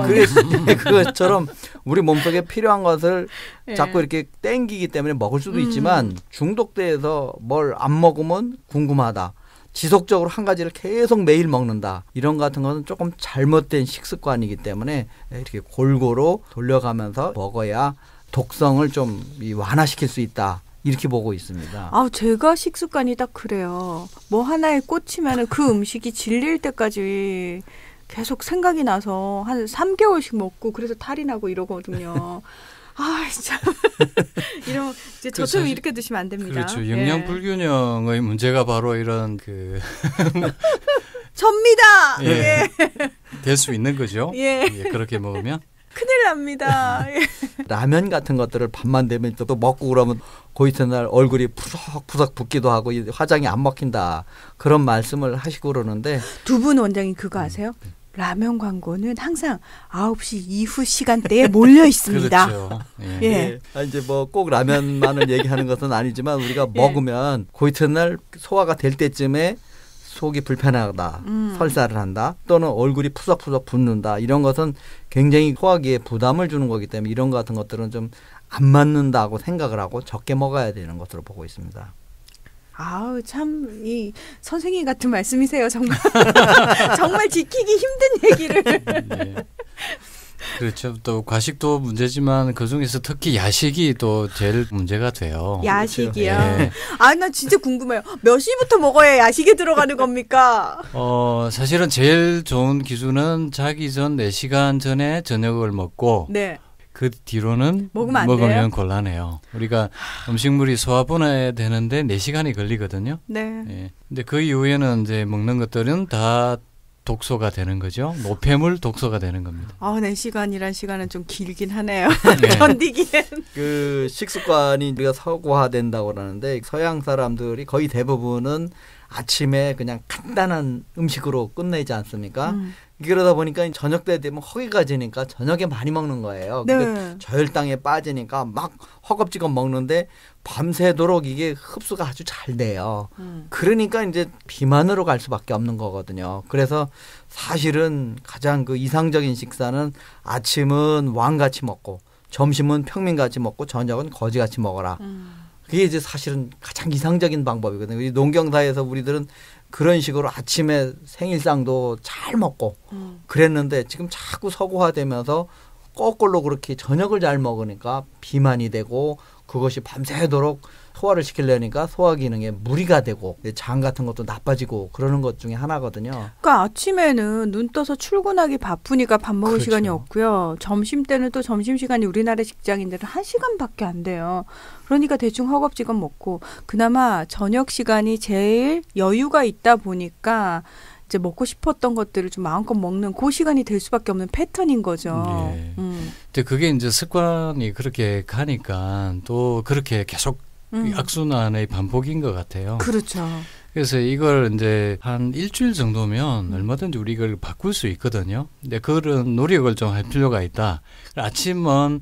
그것처럼 우리 몸속에 필요한 것을 예. 자꾸 이렇게 땡기기 때문에 먹을 수도 있지만 중독돼서 뭘 안 먹으면 궁금하다. 지속적으로 한 가지를 계속 매일 먹는다. 이런 같은 것은 조금 잘못된 식습관이기 때문에 이렇게 골고루 돌려가면서 먹어야 독성을 좀 완화시킬 수 있다. 이렇게 보고 있습니다. 제가 식습관이 딱 그래요. 뭐 하나에 꽂히면 그 음식이 질릴 때까지 계속 생각이 나서 한 3개월씩 먹고 그래서 탈이 나고 이러거든요. 참. 이런 이제 저처럼 이렇게 드시면 안 됩니다. 그렇죠. 영양 불균형의 문제가 바로 이런 접니다. 예. 될 수 있는 거죠. 예. 그렇게 먹으면 큰일 납니다. 라면 같은 것들을 밤만 되면 또 먹고 그러면 그 이튿날 얼굴이 푸석푸석 붓기도 하고 화장이 안 먹힌다. 그런 말씀을 하시고 그러는데 두 분 원장님 그거 아세요? 라면 광고는 항상 9시 이후 시간대에 몰려 있습니다. 그렇죠. 예. 예. 이제 뭐 꼭 라면만을 얘기하는 것은 아니지만 우리가 먹으면 그 이튿날 소화가 될 때쯤에 속이 불편하다, 설사를 한다, 또는 얼굴이 푸석푸석 붓는다. 이런 것은 굉장히 소화기에 부담을 주는 거기 때문에 이런 것 같은 것들은 좀 안 맞는다고 생각을 하고 적게 먹어야 되는 것으로 보고 있습니다. 참 이 선생님 같은 말씀이세요. 정말 정말 지키기 힘든 얘기를. 예. 그렇죠. 또 과식도 문제지만 그중에서 특히 야식이 또 제일 문제가 돼요. 야식이요? 예. 나 진짜 궁금해요. 몇 시부터 먹어야 야식에 들어가는 겁니까? 사실은 제일 좋은 기준은 자기 전 4시간 전에 저녁을 먹고 네. 그 뒤로는 먹으면 안 먹으면 돼요? 곤란해요. 우리가 음식물이 소화분해 되는데 4시간이 걸리거든요. 네. 예. 근데 그 이후에는 이제 먹는 것들은 다 독소가 되는 거죠. 노폐물 독소가 되는 겁니다. 4시간이란 시간은 좀 길긴 하네요. 네. 견디기엔. 그 식습관이 우리가 서구화된다고 그러는데 서양 사람들이 거의 대부분은 아침에 그냥 간단한 음식으로 끝내지 않습니까? 그러다 보니까 저녁 때 되면 허기가 지니까 저녁에 많이 먹는 거예요. 네. 저혈당에 빠지니까 막 허겁지겁 먹는데 밤새도록 이게 흡수가 아주 잘 돼요. 그러니까 이제 비만으로 갈 수밖에 없는 거거든요. 그래서 사실은 가장 그 이상적인 식사는 아침은 왕같이 먹고 점심은 평민같이 먹고 저녁은 거지같이 먹어라. 그게 이제 사실은 가장 이상적인 방법이거든요. 우리 농경사에서 우리들은 그런 식으로 아침에 생일상도 잘 먹고 그랬는데 지금 자꾸 서구화되면서 거꾸로 그렇게 저녁을 잘 먹으니까 비만이 되고 그것이 밤새도록 소화를 시키려니까 소화 기능에 무리가 되고 장 같은 것도 나빠지고 그러는 것 중에 하나거든요. 그러니까 아침에는 눈 떠서 출근하기 바쁘니까 밥 먹을 그렇죠. 시간이 없고요. 점심 때는 또 점심시간이 우리나라 직장인들은 1시간밖에 안 돼요. 그러니까 대충 허겁지겁 먹고 그나마 저녁 시간이 제일 여유가 있다 보니까 이제 먹고 싶었던 것들을 좀 마음껏 먹는 그 시간이 될 수밖에 없는 패턴인 거죠. 예. 근데 그게 이제 습관이 그렇게 가니까 또 그렇게 계속 악순환의 반복인 것 같아요. 그렇죠. 그래서 이걸 이제 한 일주일 정도면 얼마든지 우리가 이걸 바꿀 수 있거든요. 근데 그런 노력을 좀 할 필요가 있다. 아침은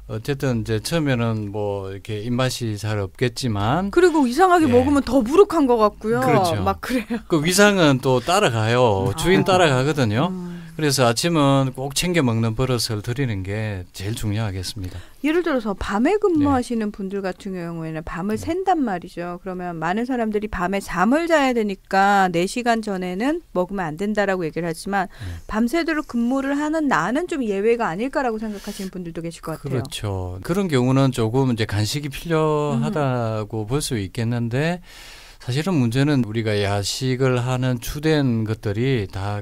어쨌든 이제 처음에는 뭐 이렇게 입맛이 잘 없겠지만 그리고 이상하게 예. 먹으면 더 부룩한 것 같고요. 그렇죠. 막 그래요. 그 위상은 또 따라가요. 주인 따라가거든요. 그래서 아침은 꼭 챙겨 먹는 버릇을 들이는 게 제일 중요하겠습니다. 예를 들어서 밤에 근무하시는 분들 같은 경우에는 밤을 샌단 말이죠. 그러면 많은 사람들이 밤에 잠을 자야 되니까 4시간 전에는 먹으면 안 된다라고 얘기를 하지만 밤새도록 근무를 하는 나는 좀 예외가 아닐까라고 생각하시는 분들도 계실 것 같아요. 그렇죠. 그런 경우는 조금 이제 간식이 필요하다고 볼 수 있겠는데 사실은 문제는 우리가 야식을 하는 주된 것들이 다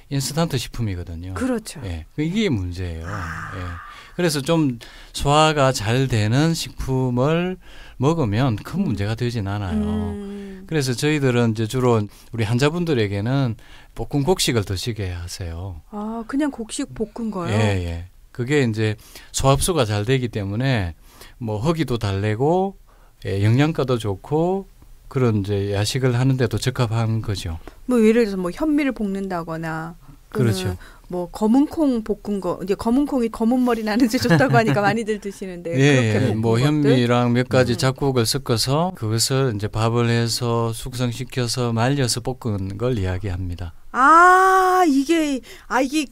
인스턴트 식품이거든요. 그렇죠. 예, 이게 문제예요. 예. 그래서 좀 소화가 잘 되는 식품을 먹으면 큰 문제가 되진 않아요. 그래서 저희들은 이제 주로 우리 환자분들에게는 볶은 곡식을 드시게 하세요. 아, 그냥 곡식 볶은 거요? 예, 예. 그게 이제 소화흡수가 잘 되기 때문에 뭐 허기도 달래고 예, 영양가도 좋고 그런 이제 야식을 하는데도 적합한 거죠. 뭐 예를 들어서 뭐 현미를 볶는다거나 그렇죠. 뭐 검은콩 볶은 거 이제 검은콩이 검은 머리 나는데 좋다고 하니까 많이들 드시는데 예, 그렇게 볶은 뭐 것들? 현미랑 몇 가지 잡곡을 섞어서 그것을 이제 밥을 해서 숙성시켜서 말려서 볶은 걸 이야기합니다. 이게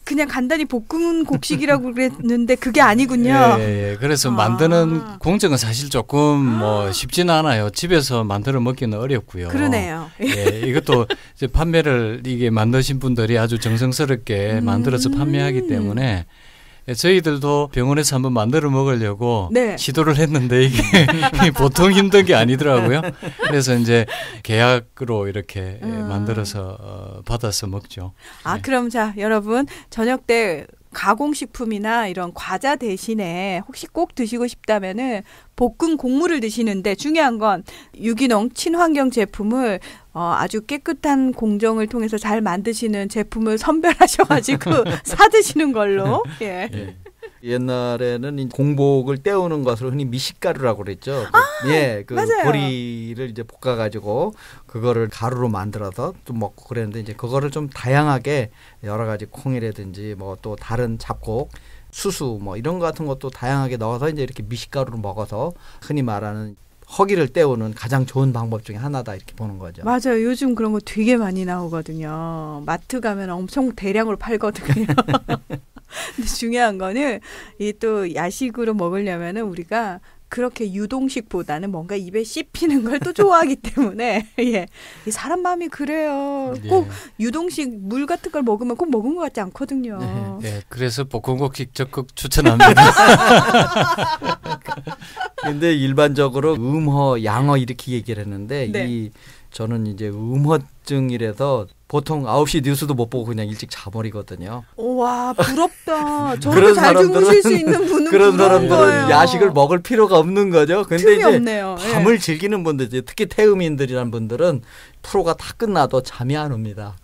그냥 간단히 볶은 곡식이라고 그랬는데 그게 아니군요. 예. 그래서 만드는 공정은 사실 조금 뭐 쉽지는 않아요. 집에서 만들어 먹기는 어렵고요. 그러네요. 예, 이것도 이제 판매를 이게 만드신 분들이 아주 정성스럽게 만들어서 판매하기 때문에 저희들도 병원에서 한번 만들어 먹으려고 시도를 했는데 이게 보통 힘든 게 아니더라고요. 그래서 이제 계약으로 이렇게 만들어서 받아서 먹죠. 그럼 자 여러분 저녁 때 가공식품이나 이런 과자 대신에 혹시 꼭 드시고 싶다면은 볶은 곡물을 드시는데 중요한 건 유기농 친환경 제품을 아주 깨끗한 공정을 통해서 잘 만드시는 제품을 선별하셔가지고 사 드시는 걸로. 예. 예. 옛날에는 공복을 때우는 것을 흔히 미식가루라고 그랬죠. 그 맞아요. 보리를 이제 볶아가지고 그거를 가루로 만들어서 좀 먹고 그랬는데 이제 그거를 좀 다양하게 여러 가지 콩이라든지 뭐 또 다른 잡곡, 수수 뭐 이런 거 같은 것도 다양하게 넣어서 이제 이렇게 미식가루를 먹어서 흔히 말하는 허기를 때우는 가장 좋은 방법 중에 하나다 이렇게 보는 거죠. 맞아요. 요즘 그런 거 되게 많이 나오거든요. 마트 가면 엄청 대량으로 팔거든요. 근데 중요한 거는 이 또 야식으로 먹으려면은 우리가 그렇게 유동식보다는 뭔가 입에 씹히는 걸 또 좋아하기 때문에 이 사람 마음이 그래요. 꼭 유동식 물 같은 걸 먹으면 꼭 먹은 것 같지 않거든요. 네, 그래서 볶음곡식 적극 추천합니다. 근데 일반적으로 음허, 양허 이렇게 얘기를 했는데 저는 이제 음허증이라서 보통 9시 뉴스도 못 보고 그냥 일찍 자버리거든요. 와 부럽다. 저도 잘 주무실 수 있는 분은 그런 사람들은 거예요. 야식을 먹을 필요가 없는 거죠. 근데 틈이 이제 없네요. 밤을 즐기는 분들, 특히 태음인들이란 분들은 프로가 다 끝나도 잠이 안 옵니다.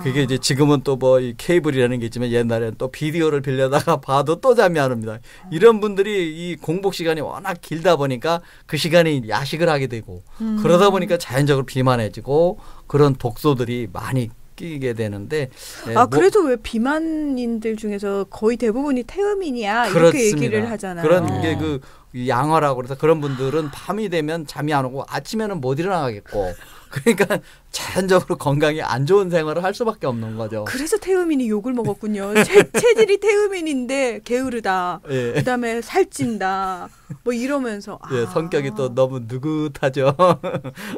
그게 이제 지금은 또 뭐 케이블이라는 게 있지만 옛날에는 또 비디오를 빌려다가 봐도 또 잠이 안 옵니다. 이런 분들이 이 공복 시간이 워낙 길다 보니까 그 시간에 야식을 하게 되고 그러다 보니까 자연적으로 비만해지고 그런 독소들이 많이 끼게 되는데 그래서 왜 비만인들 중에서 거의 대부분이 태음인이야 그렇습니다. 이렇게 얘기를 하잖아요. 그런 게 그 양화라고 그래서 그런 분들은 밤이 되면 잠이 안 오고 아침에는 못 일어나겠고 그러니까 자연적으로 건강에 안 좋은 생활을 할 수밖에 없는 거죠. 그래서 태음인이 욕을 먹었군요. 체질이 태음인인데 게으르다. 예. 그다음에 살찐다. 뭐 이러면서 예, 성격이 또 너무 느긋하죠.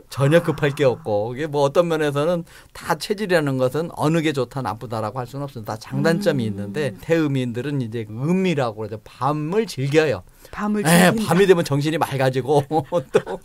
전혀 급할 게 없고 이게 뭐 어떤 면에서는 다 체질이라는 것은 어느 게 좋다 나쁘다라고 할 수는 없습니다. 다 장단점이 있는데 태음인들은 이제 음이라고 그러죠. 밤을 즐겨요. 밤을 즐긴다. 밤이 되면 정신이 맑아지고 또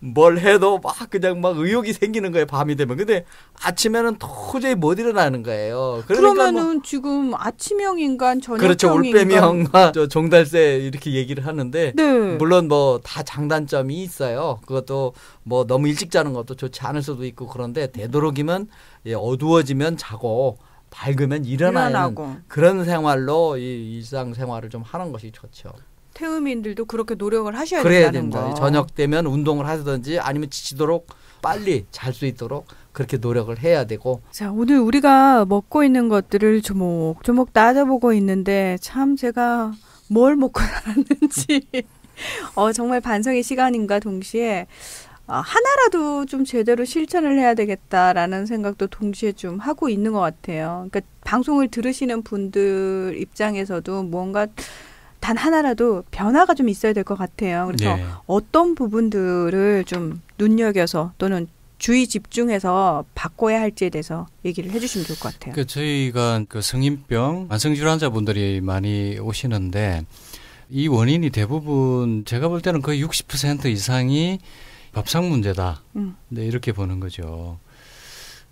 뭘 해도 막 그냥 막 의욕이 생기는 거예요. 밤이 되면. 근데 아침에는 도저히 못 일어나는 거예요. 그러니까 그러면은 지금 아침형 인간, 저녁형 그렇죠. 올빼미형과 종달새 이렇게 얘기를 하는데 네. 물론 뭐 다 장단점이 있어요. 그것도 뭐 너무 일찍 자는 것도 좋지 않을 수도 있고 그런데 되도록이면 어두워지면 자고 밝으면 일어나는 그런 생활로 이 일상생활을 좀 하는 것이 좋죠. 태음인들도 그렇게 노력을 하셔야 그래야 된다는 됩니다. 거. 저녁 되면 운동을 하든지 아니면 지치도록 빨리 잘 수 있도록 그렇게 노력을 해야 되고. 자, 오늘 우리가 먹고 있는 것들을 조목조목 따져보고 있는데 참 제가 뭘 먹고 살았는지 정말 반성의 시간인가 동시에 하나라도 좀 제대로 실천을 해야 되겠다라는 생각도 동시에 좀 하고 있는 것 같아요. 그러니까 방송을 들으시는 분들 입장에서도 뭔가 단 하나라도 변화가 좀 있어야 될 것 같아요. 그래서 네. 어떤 부분들을 좀 눈여겨서 또는 주의 집중해서 바꿔야 할지에 대해서 얘기를 해주시면 좋을 것 같아요. 저희가 그 성인병, 만성질환자분들이 많이 오시는데 이 원인이 대부분 제가 볼 때는 거의 60% 이상이 밥상 문제다. 네, 이렇게 보는 거죠.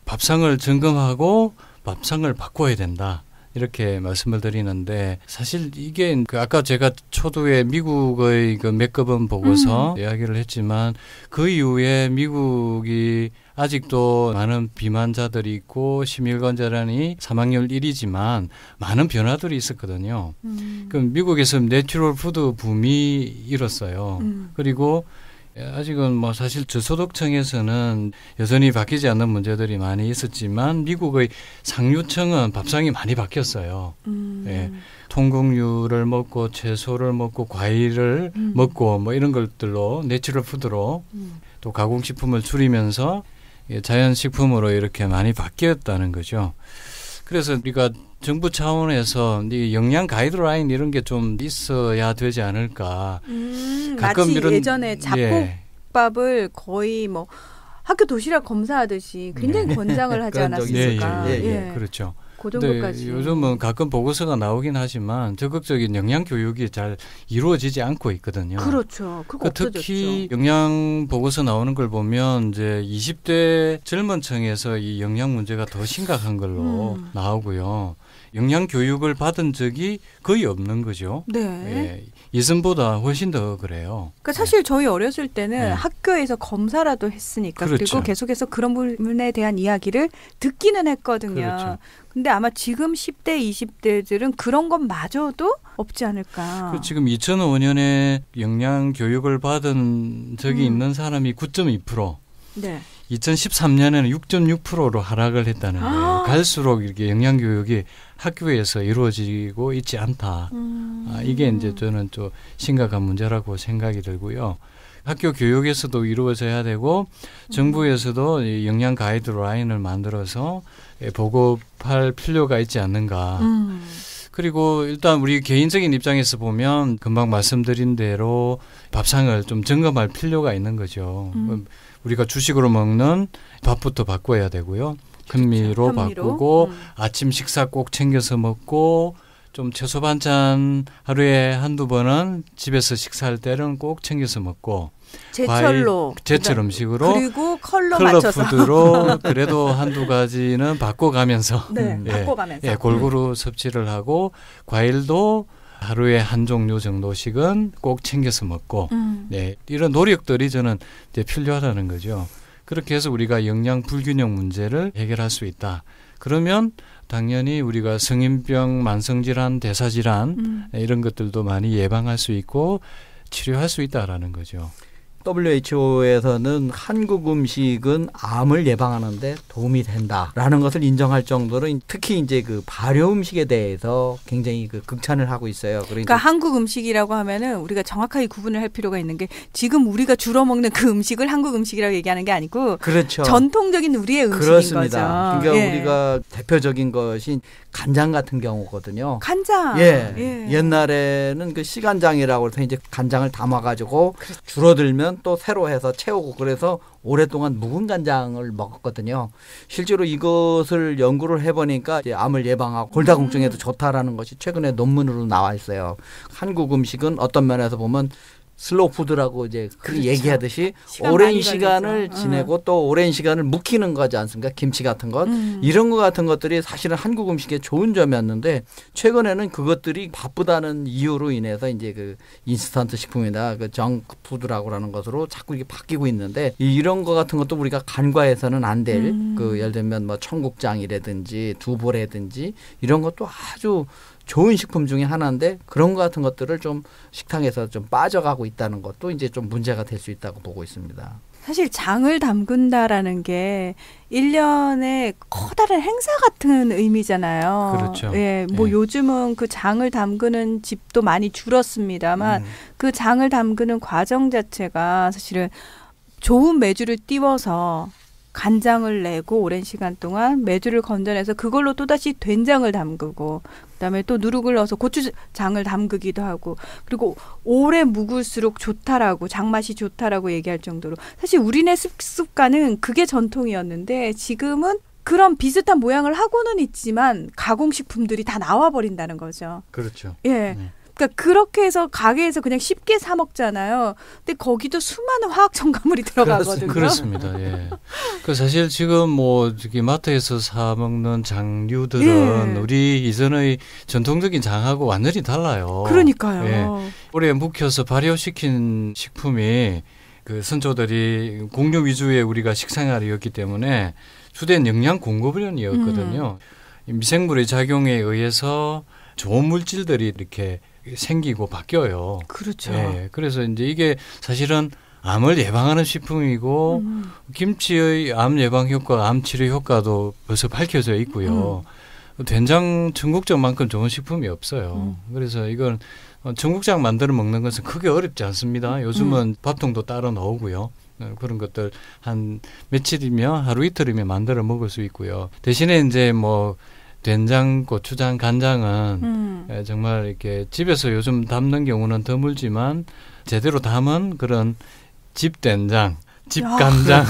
밥상을 점검하고 밥상을 바꿔야 된다. 이렇게 말씀을 드리는데 사실 이게 아까 제가 초두에 미국의 그 맥거번 보고서 이야기를 했지만 그 이후에 미국이 아직도 많은 비만자들이 있고 심혈관 질환이 사망률 1위지만 많은 변화들이 있었거든요. 그럼 미국에서 내추럴 푸드 붐이 일었어요. 그리고 아직은 뭐 사실 저소득층에서는 여전히 바뀌지 않는 문제들이 많이 있었지만 미국의 상류층은 밥상이 많이 바뀌었어요. 예, 통곡류를 먹고 채소를 먹고 과일을 먹고 뭐 이런 것들로 내추럴 푸드로 또 가공식품을 줄이면서 자연식품으로 이렇게 많이 바뀌었다는 거죠. 그래서 우리가 정부 차원에서 이 영양 가이드라인 이런 게 좀 있어야 되지 않을까. 가끔 마치 이런 예전에 잡곡밥을 거의 뭐 학교 도시락 검사하듯이 굉장히 권장을 하지 않았습니까? 예, 그렇죠. 그 정도까지. 요즘은 가끔 보고서가 나오긴 하지만 적극적인 영양 교육이 잘 이루어지지 않고 있거든요. 그렇죠. 그거 없어졌죠. 특히 영양 보고서 나오는 걸 보면 이제 20대 젊은 층에서 이 영양 문제가 더 심각한 걸로 나오고요. 영양 교육을 받은 적이 거의 없는 거죠. 네. 예, 이전보다 훨씬 더 그래요. 그러니까 사실 저희 어렸을 때는 학교에서 검사라도 했으니까 그렇죠. 그리고 계속해서 그런 부분에 대한 이야기를 듣기는 했거든요. 그렇죠. 근데 아마 지금 10대, 20대들은 그런 것마저도 없지 않을까. 지금 2005년에 영양 교육을 받은 적이 있는 사람이 9.2%. 네. 2013년에는 6.6%로 하락을 했다는 거예요. 갈수록 이렇게 영양 교육이 학교에서 이루어지고 있지 않다. 이게 이제 저는 좀 심각한 문제라고 생각이 들고요. 학교 교육에서도 이루어져야 되고 정부에서도 이 영양 가이드라인을 만들어서 보급할 필요가 있지 않는가. 그리고 일단 우리 개인적인 입장에서 보면 금방 말씀드린 대로 밥상을 좀 점검할 필요가 있는 거죠. 우리가 주식으로 먹는 밥부터 바꿔야 되고요. 현미로 바꾸고 아침 식사 꼭 챙겨서 먹고 좀 채소 반찬 하루에 한두 번은 집에서 식사할 때는 꼭 챙겨서 먹고 제철 음식으로 그리고 컬러 푸드로 그래도 한두 가지는 바꿔가면서 바꿔가면서 골고루 섭취를 하고 과일도 하루에 한 종류 정도씩은 꼭 챙겨서 먹고 이런 노력들이 저는 이제 필요하다는 거죠. 그렇게 해서 우리가 영양 불균형 문제를 해결할 수 있다. 그러면 당연히 우리가 성인병, 만성질환, 대사질환 이런 것들도 많이 예방할 수 있고 치료할 수 있다라는 거죠. WHO에서는 한국 음식은 암을 예방하는데 도움이 된다라는 것을 인정할 정도로 특히 이제 그 발효 음식에 대해서 굉장히 그 극찬을 하고 있어요. 그러니까 한국 음식이라고 하면은 우리가 정확하게 구분을 할 필요가 있는 게 지금 우리가 주로 먹는 그 음식을 한국 음식이라고 얘기하는 게 아니고 그렇죠. 전통적인 우리의 음식인 그렇습니다. 거죠. 그러니까 우리가 대표적인 것이 간장 같은 경우거든요. 간장. 옛날에는 그 시간장이라고 해서 이제 간장을 담아가지고 줄어들면 또 새로 해서 채우고 그래서 오랫동안 묵은 간장을 먹었거든요. 실제로 이것을 연구를 해보니까 이제 암을 예방하고 골다공증에도 좋다라는 것이 최근에 논문으로 나와 있어요. 한국 음식은 어떤 면에서 보면 슬로우 푸드라고 이제 그렇죠. 얘기하듯이 오랜 시간을 지내고 또 오랜 시간을 묵히는 거지 않습니까? 김치 같은 것. 이런 것 같은 것들이 사실은 한국 음식의 좋은 점이었는데 최근에는 그것들이 바쁘다는 이유로 인해서 이제 그 인스턴트 식품이나 그 정푸드라고 하는 것으로 자꾸 이게 바뀌고 있는데 이런 것 같은 것도 우리가 간과해서는 안 될 그 예를 들면 뭐 청국장이라든지 두부라든지 이런 것도 아주 좋은 식품 중에 하나인데 그런 것 같은 것들을 좀 식탁에서 좀 빠져가고 있다는 것도 이제 좀 문제가 될 수 있다고 보고 있습니다. 사실 장을 담근다라는 게 1년의 커다란 행사 같은 의미잖아요. 그렇죠. 예, 뭐 요즘은 그 장을 담그는 집도 많이 줄었습니다만 그 장을 담그는 과정 자체가 사실은 좋은 매주를 띄워서 간장을 내고 오랜 시간 동안 매주를 건져내서 그걸로 또다시 된장을 담그고 그다음에 또 누룩을 넣어서 고추장을 담그기도 하고 그리고 오래 묵을수록 좋다라고 장맛이 좋다라고 얘기할 정도로 사실 우리네 습관은 그게 전통이었는데 지금은 그런 비슷한 모양을 하고는 있지만 가공식품들이 다 나와버린다는 거죠. 그렇죠. 예. 그러니까 그렇게 해서 가게에서 그냥 쉽게 사 먹잖아요. 근데 거기도 수많은 화학 첨가물이 들어가거든요. 그렇습니다. 예. 그 사실 지금 뭐 저기 마트에서 사 먹는 장류들은 우리 이전의 전통적인 장하고 완전히 달라요. 그러니까요. 예. 오래 묵혀서 발효시킨 식품이 그 선조들이 공유 위주의 우리가 식생활이었기 때문에 주된 영양 공급원이었거든요. 미생물의 작용에 의해서 좋은 물질들이 이렇게 생기고 바뀌어요. 그렇죠. 예, 그래서 이제 이게 사실은 암을 예방하는 식품이고 김치의 암 예방 효과, 암 치료 효과도 벌써 밝혀져 있고요. 된장 청국장만큼 좋은 식품이 없어요. 그래서 이건 청국장 만들어 먹는 것은 크게 어렵지 않습니다. 요즘은 밥통도 따로 나오고요. 그런 것들 한 며칠이면 하루 이틀이면 만들어 먹을 수 있고요. 대신에 이제 뭐 된장, 고추장, 간장은 정말 이렇게 집에서 요즘 담는 경우는 드물지만 제대로 담은 그런 집 된장, 집 간장.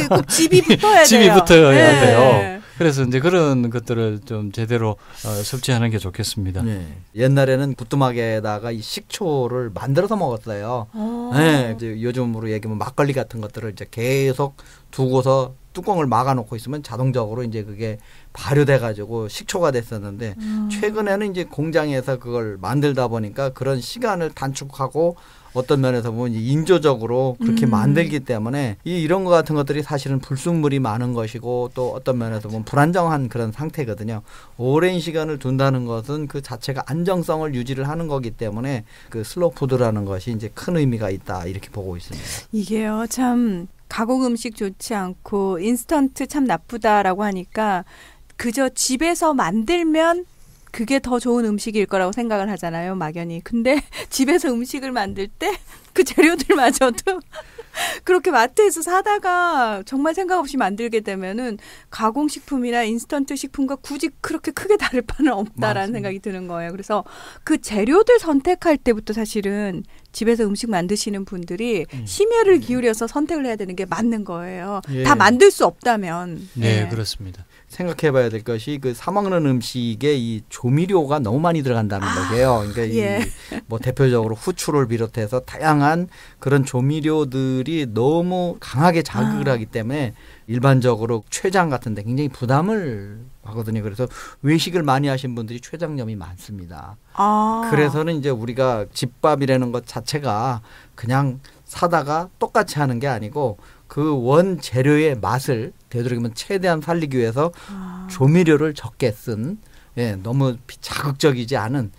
꼭 집이 붙어야 돼요. 집이 붙어야 돼요. 그래서 이제 그런 것들을 좀 제대로 섭취하는 게 좋겠습니다. 네. 옛날에는 부뚜막에다가 이 식초를 만들어서 먹었어요. 네. 이제 요즘으로 얘기하면 막걸리 같은 것들을 이제 계속 두고서 뚜껑을 막아놓고 있으면 자동적으로 이제 그게 발효돼 가지고 식초가 됐었는데 최근에는 이제 공장에서 그걸 만들다 보니까 그런 시간을 단축하고 어떤 면에서 보면 인조적으로 그렇게 만들기 때문에 이런 것 같은 것들이 사실은 불순물이 많은 것이고 또 어떤 면에서 보면 불안정한 그런 상태거든요. 오랜 시간을 둔다는 것은 그 자체가 안정성을 유지를 하는 거기 때문에 그 슬로우 푸드라는 것이 이제 큰 의미가 있다 이렇게 보고 있습니다. 이게요 참 가공 음식 좋지 않고 인스턴트 참 나쁘다라고 하니까 그저 집에서 만들면 그게 더 좋은 음식일 거라고 생각을 하잖아요, 막연히. 근데 집에서 음식을 만들 때 그 재료들마저도 그렇게 마트에서 사다가 정말 생각 없이 만들게 되면은 가공식품이나 인스턴트 식품과 굳이 그렇게 크게 다를 바는 없다라는 맞습니다. 생각이 드는 거예요. 그래서 그 재료들 선택할 때부터 사실은 집에서 음식 만드시는 분들이 심혈을 기울여서 선택을 해야 되는 게 맞는 거예요. 예. 다 만들 수 없다면. 네, 그렇습니다. 생각해봐야 될 것이 그 사 먹는 음식에 이 조미료가 너무 많이 들어간다는 거예요. 그러니까 뭐 대표적으로 후추를 비롯해서 다양한 그런 조미료들이 너무 강하게 자극을 하기 때문에 일반적으로 췌장 같은데 굉장히 부담을 하거든요. 그래서 외식을 많이 하신 분들이 췌장염이 많습니다. 그래서는 이제 우리가 집밥이라는 것 자체가 그냥 사다가 똑같이 하는 게 아니고 그 원 재료의 맛을 되도록이면 최대한 살리기 위해서 조미료를 적게 쓴 너무 자극적이지 않은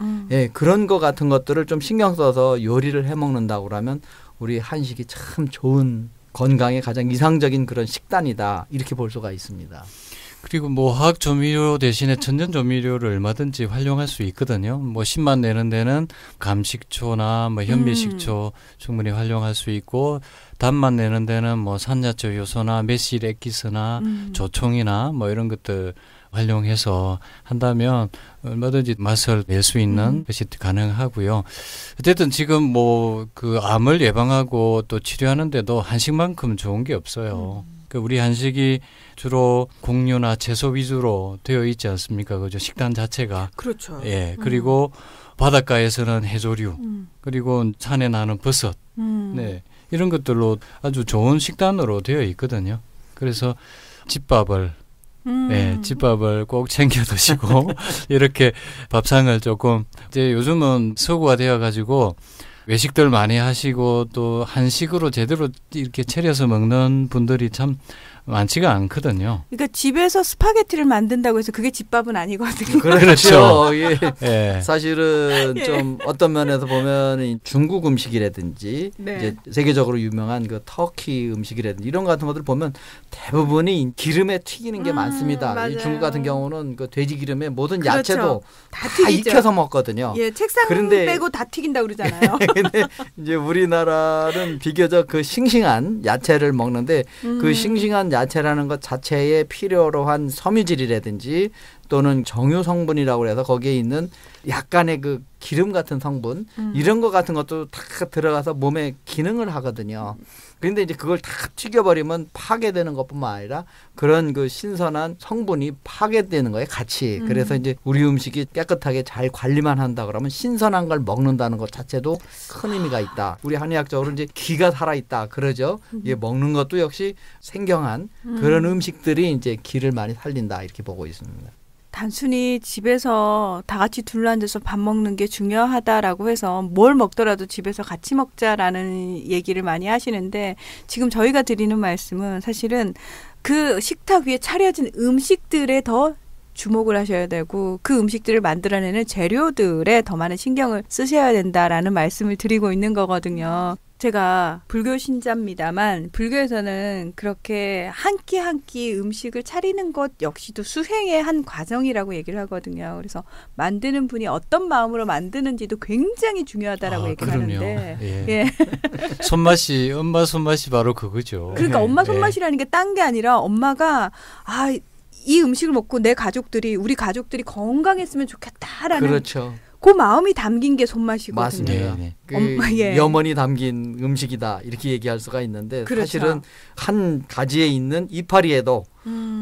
그런 거 같은 것들을 좀 신경 써서 요리를 해 먹는다고 그러면 우리 한식이 참 좋은 건강에 가장 이상적인 그런 식단이다 이렇게 볼 수가 있습니다. 그리고 뭐 화학 조미료 대신에 천연 조미료를 얼마든지 활용할 수 있거든요. 뭐 신맛 내는 데는 감식초나 뭐 현미식초 충분히 활용할 수 있고, 단맛 내는 데는 뭐 산야초 요소나 매실 액기스나 조청이나 뭐 이런 것들 활용해서 한다면 얼마든지 맛을 낼 수 있는 것이 가능하고요. 어쨌든 지금 뭐 그 암을 예방하고 또 치료하는데도 한식만큼 좋은 게 없어요. 우리 한식이 주로 곡류나 채소 위주로 되어 있지 않습니까? 그죠? 식단 자체가. 그렇죠. 예. 그리고 바닷가에서는 해조류, 그리고 산에 나는 버섯, 네. 이런 것들로 아주 좋은 식단으로 되어 있거든요. 그래서 집밥을 꼭 챙겨 드시고 이렇게 밥상을 조금, 이제 요즘은 서구화 되어 가지고 외식들 많이 하시고 또 한식으로 제대로 이렇게 차려서 먹는 분들이 참 많지가 않거든요. 그러니까 집에서 스파게티를 만든다고 해서 그게 집밥은 아니거든요. 그렇죠. 예. 예. 사실은 좀 어떤 면에서 보면 중국 음식이라든지 네. 이제 세계적으로 유명한 그 터키 음식이라든지 이런 거 같은 것들 보면 대부분이 기름에 튀기는 게 많습니다. 맞아요. 이 중국 같은 경우는 그 돼지 기름에 모든 그렇죠. 야채도 다 다 튀기죠. 익혀서 먹거든요. 예, 책상 그런데 빼고 다 튀긴다 그러잖아요. 근데 이제 우리나라는 비교적 그 싱싱한 야채를 먹는데 그 싱싱한 야채라는 것 자체에 필요로 한 섬유질이라든지 또는 정유 성분이라고 해서 거기에 있는 약간의 그 기름 같은 성분 이런 것 같은 것도 다 들어가서 몸에 기능을 하거든요. 그런데 이제 그걸 다 튀겨버리면 파괴되는 것뿐만 아니라 그런 그 신선한 성분이 파괴되는 거예요, 같이. 그래서 이제 우리 음식이 깨끗하게 잘 관리만 한다 그러면 신선한 걸 먹는다는 것 자체도 큰 의미가 있다. 우리 한의학적으로 이제 기가 살아있다 그러죠. 예, 먹는 것도 역시 생경한 그런 음식들이 이제 기를 많이 살린다 이렇게 보고 있습니다. 단순히 집에서 다 같이 둘러앉아서 밥 먹는 게 중요하다라고 해서 뭘 먹더라도 집에서 같이 먹자라는 얘기를 많이 하시는데, 지금 저희가 드리는 말씀은 사실은 그 식탁 위에 차려진 음식들에 더 주목을 하셔야 되고 그 음식들을 만들어내는 재료들에 더 많은 신경을 쓰셔야 된다라는 말씀을 드리고 있는 거거든요. 제가 불교 신자입니다만 불교에서는 그렇게 한 끼 한 끼 음식을 차리는 것 역시도 수행의 한 과정이라고 얘기를 하거든요. 그래서 만드는 분이 어떤 마음으로 만드는지도 굉장히 중요하다라고 얘기를 그럼요. 하는데 예. 예. 손맛이, 엄마 손맛이 바로 그거죠. 그러니까 엄마 손맛이라는 게 딴 게 아니라 엄마가 이 음식을 먹고 내 가족들이, 우리 가족들이 건강했으면 좋겠다라는 그렇죠. 그 마음이 담긴 게 손맛이거든요. 맞습니다. 네. 그 예. 염원이 담긴 음식이다 이렇게 얘기할 수가 있는데 그렇죠. 사실은 한 가지에 있는 이파리에도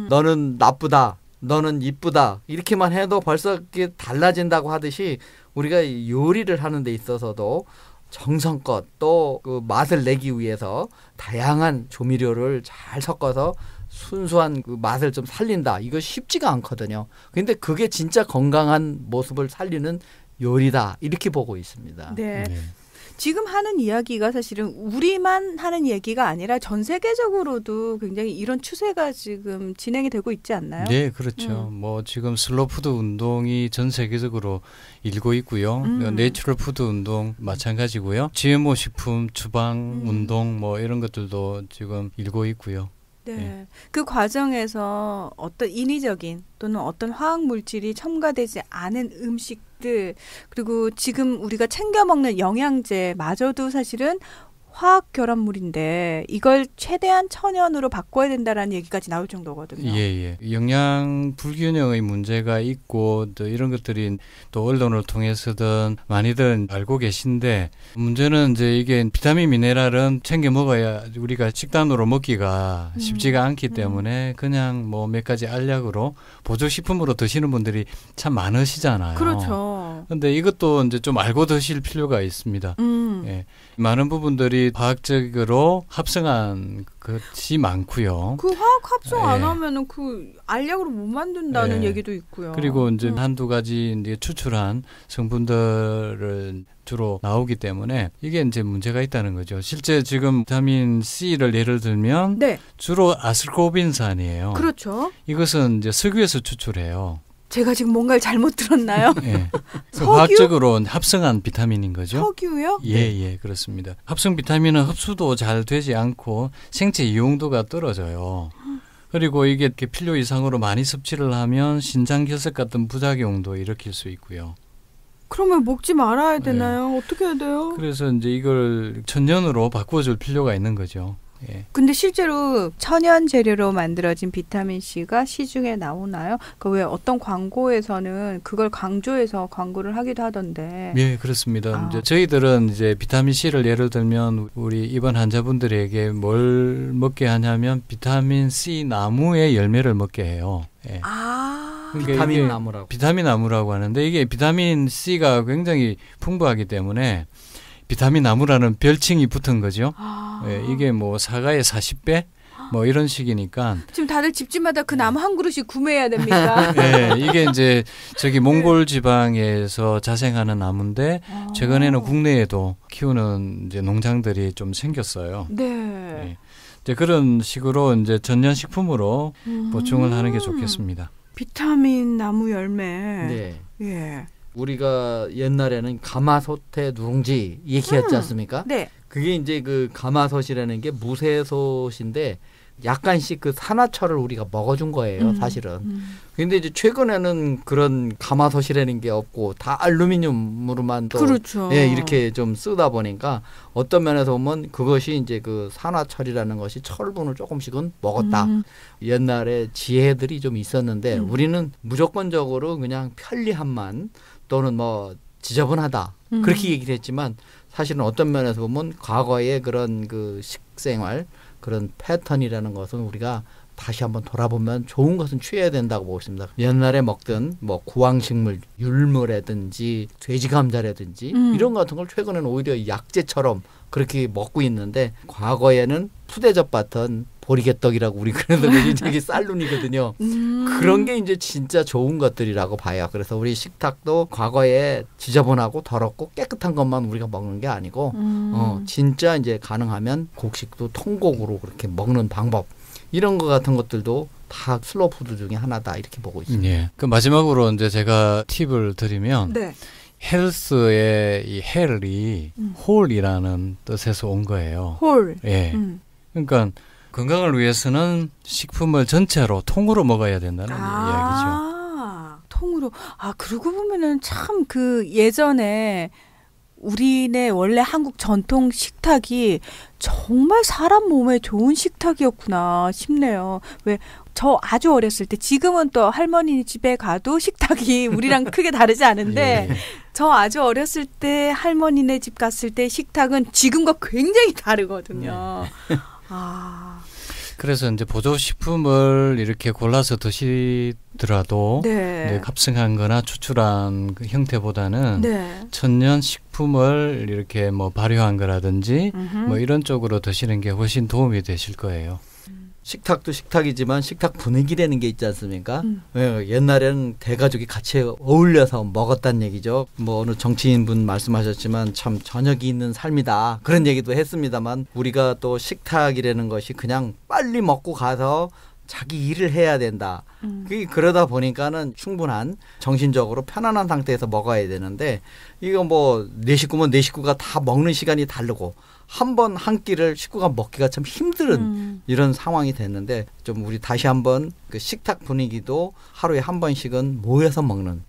너는 나쁘다, 너는 이쁘다 이렇게만 해도 벌써 그게 달라진다고 하듯이 우리가 요리를 하는 데 있어서도 정성껏 또 그 맛을 내기 위해서 다양한 조미료를 잘 섞어서 순수한 그 맛을 좀 살린다. 이거 쉽지가 않거든요. 근데 그게 진짜 건강한 모습을 살리는 요리다. 이렇게 보고 있습니다. 네. 네. 지금 하는 이야기가 사실은 우리만 하는 얘기가 아니라 전 세계적으로도 굉장히 이런 추세가 지금 진행이 되고 있지 않나요? 네, 그렇죠. 뭐 지금 슬로푸드 운동이 전 세계적으로 일고 있고요. 내추럴 푸드 운동 마찬가지고요. GMO 식품 주방 운동 뭐 이런 것들도 지금 일고 있고요. 네. 네. 그 과정에서 어떤 인위적인 또는 어떤 화학 물질이 첨가되지 않은 음식들, 그리고 지금 우리가 챙겨 먹는 영양제마저도 사실은 화학 결합물인데 이걸 최대한 천연으로 바꿔야 된다라는 얘기까지 나올 정도거든요. 예. 영양 불균형의 문제가 있고 또 이런 것들이 또 언론을 통해서든 많이들 알고 계신데, 문제는 이제 이게 비타민 미네랄은 챙겨 먹어야 우리가 식단으로 먹기가 쉽지가 않기 때문에 그냥 뭐 몇 가지 알약으로 보조식품으로 드시는 분들이 참 많으시잖아요. 그렇죠. 근데 이것도 이제 좀 알고 드실 필요가 있습니다. 예. 많은 부분들이 화학적으로 합성한 것이 많고요. 그 화학 합성 안 예. 하면은 그 알약으로 못 만든다는 예. 얘기도 있고요. 그리고 이제 한두 가지 이제 추출한 성분들을 주로 나오기 때문에 이게 이제 문제가 있다는 거죠. 실제 지금 비타민 C를 예를 들면 네. 주로 아스코빈산이에요. 그렇죠. 이것은 이제 석유에서 추출해요. 제가 지금 뭔가를 잘못 들었나요? 예. 석유? 화학적으로 합성한 비타민인 거죠. 석유요? 예, 그렇습니다. 합성 비타민은 흡수도 잘 되지 않고 생체 이용도가 떨어져요. 그리고 이게 이렇게 필요 이상으로 많이 섭취를 하면 신장 결석 같은 부작용도 일으킬 수 있고요. 그러면 먹지 말아야 되나요? 어떻게 해야 돼요? 그래서 이제 이걸 천연으로 바꿔줄 필요가 있는 거죠. 예. 근데 실제로 천연 재료로 만들어진 비타민 C가 시중에 나오나요? 그 왜 어떤 광고에서는 그걸 강조해서 광고를 하기도 하던데. 예, 그렇습니다. 아. 이제 저희들은 이제 비타민 C를 예를 들면 우리 입원 환자분들에게 뭘 먹게 하냐면 비타민 C 나무의 열매를 먹게 해요. 예. 그러니까 비타민 이게 나무라고. 비타민 나무라고 하는데 이게 비타민 C가 굉장히 풍부하기 때문에 비타민 나무라는 별칭이 붙은 거죠. 예, 이게 뭐 사과의 40배 뭐 이런 식이니까. 지금 다들 집집마다 그 나무 한 그릇씩 구매해야 됩니까? 예, 이게 이제 저기 몽골 지방에서 자생하는 나무인데 최근에는 국내에도 키우는 이제 농장들이 좀 생겼어요. 네. 예. 이제 그런 식으로 이제 전년식품으로 보충을 하는 게 좋겠습니다. 비타민 나무 열매. 네. 예. 우리가 옛날에는 가마솥에 누룽지 얘기했지 않습니까? 네. 그게 이제 그 가마솥이라는 게 무쇠솥인데 약간씩 그 산화철을 우리가 먹어준 거예요, 사실은. 근데 이제 최근에는 그런 가마솥이라는 게 없고 다 알루미늄으로만 또 그렇죠. 예, 이렇게 좀 쓰다 보니까 어떤 면에서 보면 그것이 이제 그 산화철이라는 것이 철분을 조금씩은 먹었다. 옛날에 지혜들이 좀 있었는데 우리는 무조건적으로 그냥 편리함만 또는 뭐 지저분하다 그렇게 얘기를 했지만 사실은 어떤 면에서 보면 과거의 그런 그 식생활 그런 패턴이라는 것은 우리가 다시 한번 돌아보면 좋은 것은 취해야 된다고 보고 있습니다. 옛날에 먹던 뭐 구황식물, 율무라든지 돼지 감자라든지 이런 것 같은 걸 최근에는 오히려 약재처럼 그렇게 먹고 있는데 과거에는 푸대접 같은 보리개떡이라고 우리 그래서 되게 쌀눈이거든요. 그런 게 이제 진짜 좋은 것들이라고 봐요. 그래서 우리 식탁도 과거에 지저분하고 더럽고 깨끗한 것만 우리가 먹는 게 아니고 진짜 이제 가능하면 곡식도 통곡으로 그렇게 먹는 방법 이런 거 같은 것들도 다 슬로우 푸드 중에 하나다 이렇게 보고 있습니다. 예. 그 마지막으로 이제 제가 팁을 드리면 네. 헬스의 이 헬이 홀이라는 뜻에서 온 거예요. 홀. 예. 그러니까 건강을 위해서는 식품을 전체로 통으로 먹어야 된다는 이야기죠. 통으로. 그러고 보면은 참 그 예전에 우리네 원래 한국 전통 식탁이 정말 사람 몸에 좋은 식탁이었구나 싶네요. 왜 저 아주 어렸을 때 지금은 또 할머니 집에 가도 식탁이 우리랑 크게 다르지 않은데 예. 저 아주 어렸을 때 할머니네 집 갔을 때 식탁은 지금과 굉장히 다르거든요. 그래서 이제 보조식품을 이렇게 골라서 드시더라도 네. 합성한 거나 추출한 그 형태보다는 네. 천연 식품을 이렇게 뭐 발효한 거라든지 뭐 이런 쪽으로 드시는 게 훨씬 도움이 되실 거예요. 식탁도 식탁이지만 식탁 분위기라는 게 있지 않습니까? 예, 옛날에는 대가족이 같이 어울려서 먹었다는 얘기죠. 뭐 어느 정치인분 말씀하셨지만 참 저녁이 있는 삶이다. 그런 얘기도 했습니다만 우리가 또 식탁이라는 것이 그냥 빨리 먹고 가서 자기 일을 해야 된다. 그러다 보니까는 충분한 정신적으로 편안한 상태에서 먹어야 되는데 이거 뭐 내 식구면 내 식구가 다 먹는 시간이 다르고 한 번 한 끼를 식구가 먹기가 참 힘든 이런 상황이 됐는데 좀 우리 다시 한번 그 식탁 분위기도 하루에 한 번씩은 모여서 먹는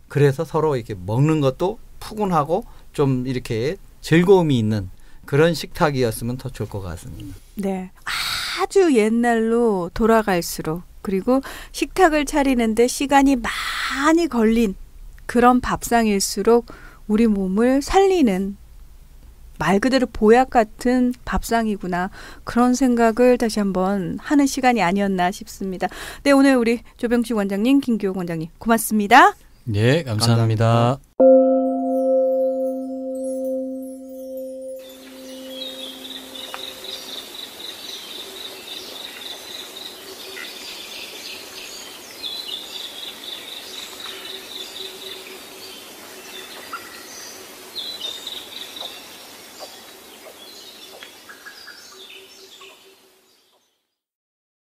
그래서 서로 이렇게 먹는 것도 푸근하고 좀 이렇게 즐거움이 있는 그런 식탁이었으면 더 좋을 것 같습니다. 네. 아주 옛날로 돌아갈수록 그리고 식탁을 차리는데 시간이 많이 걸린 그런 밥상일수록 우리 몸을 살리는 말 그대로 보약 같은 밥상이구나 그런 생각을 다시 한번 하는 시간이 아니었나 싶습니다. 네, 오늘 우리 조병식 원장님, 김규옥 원장님 고맙습니다. 네, 감사합니다. 감사합니다.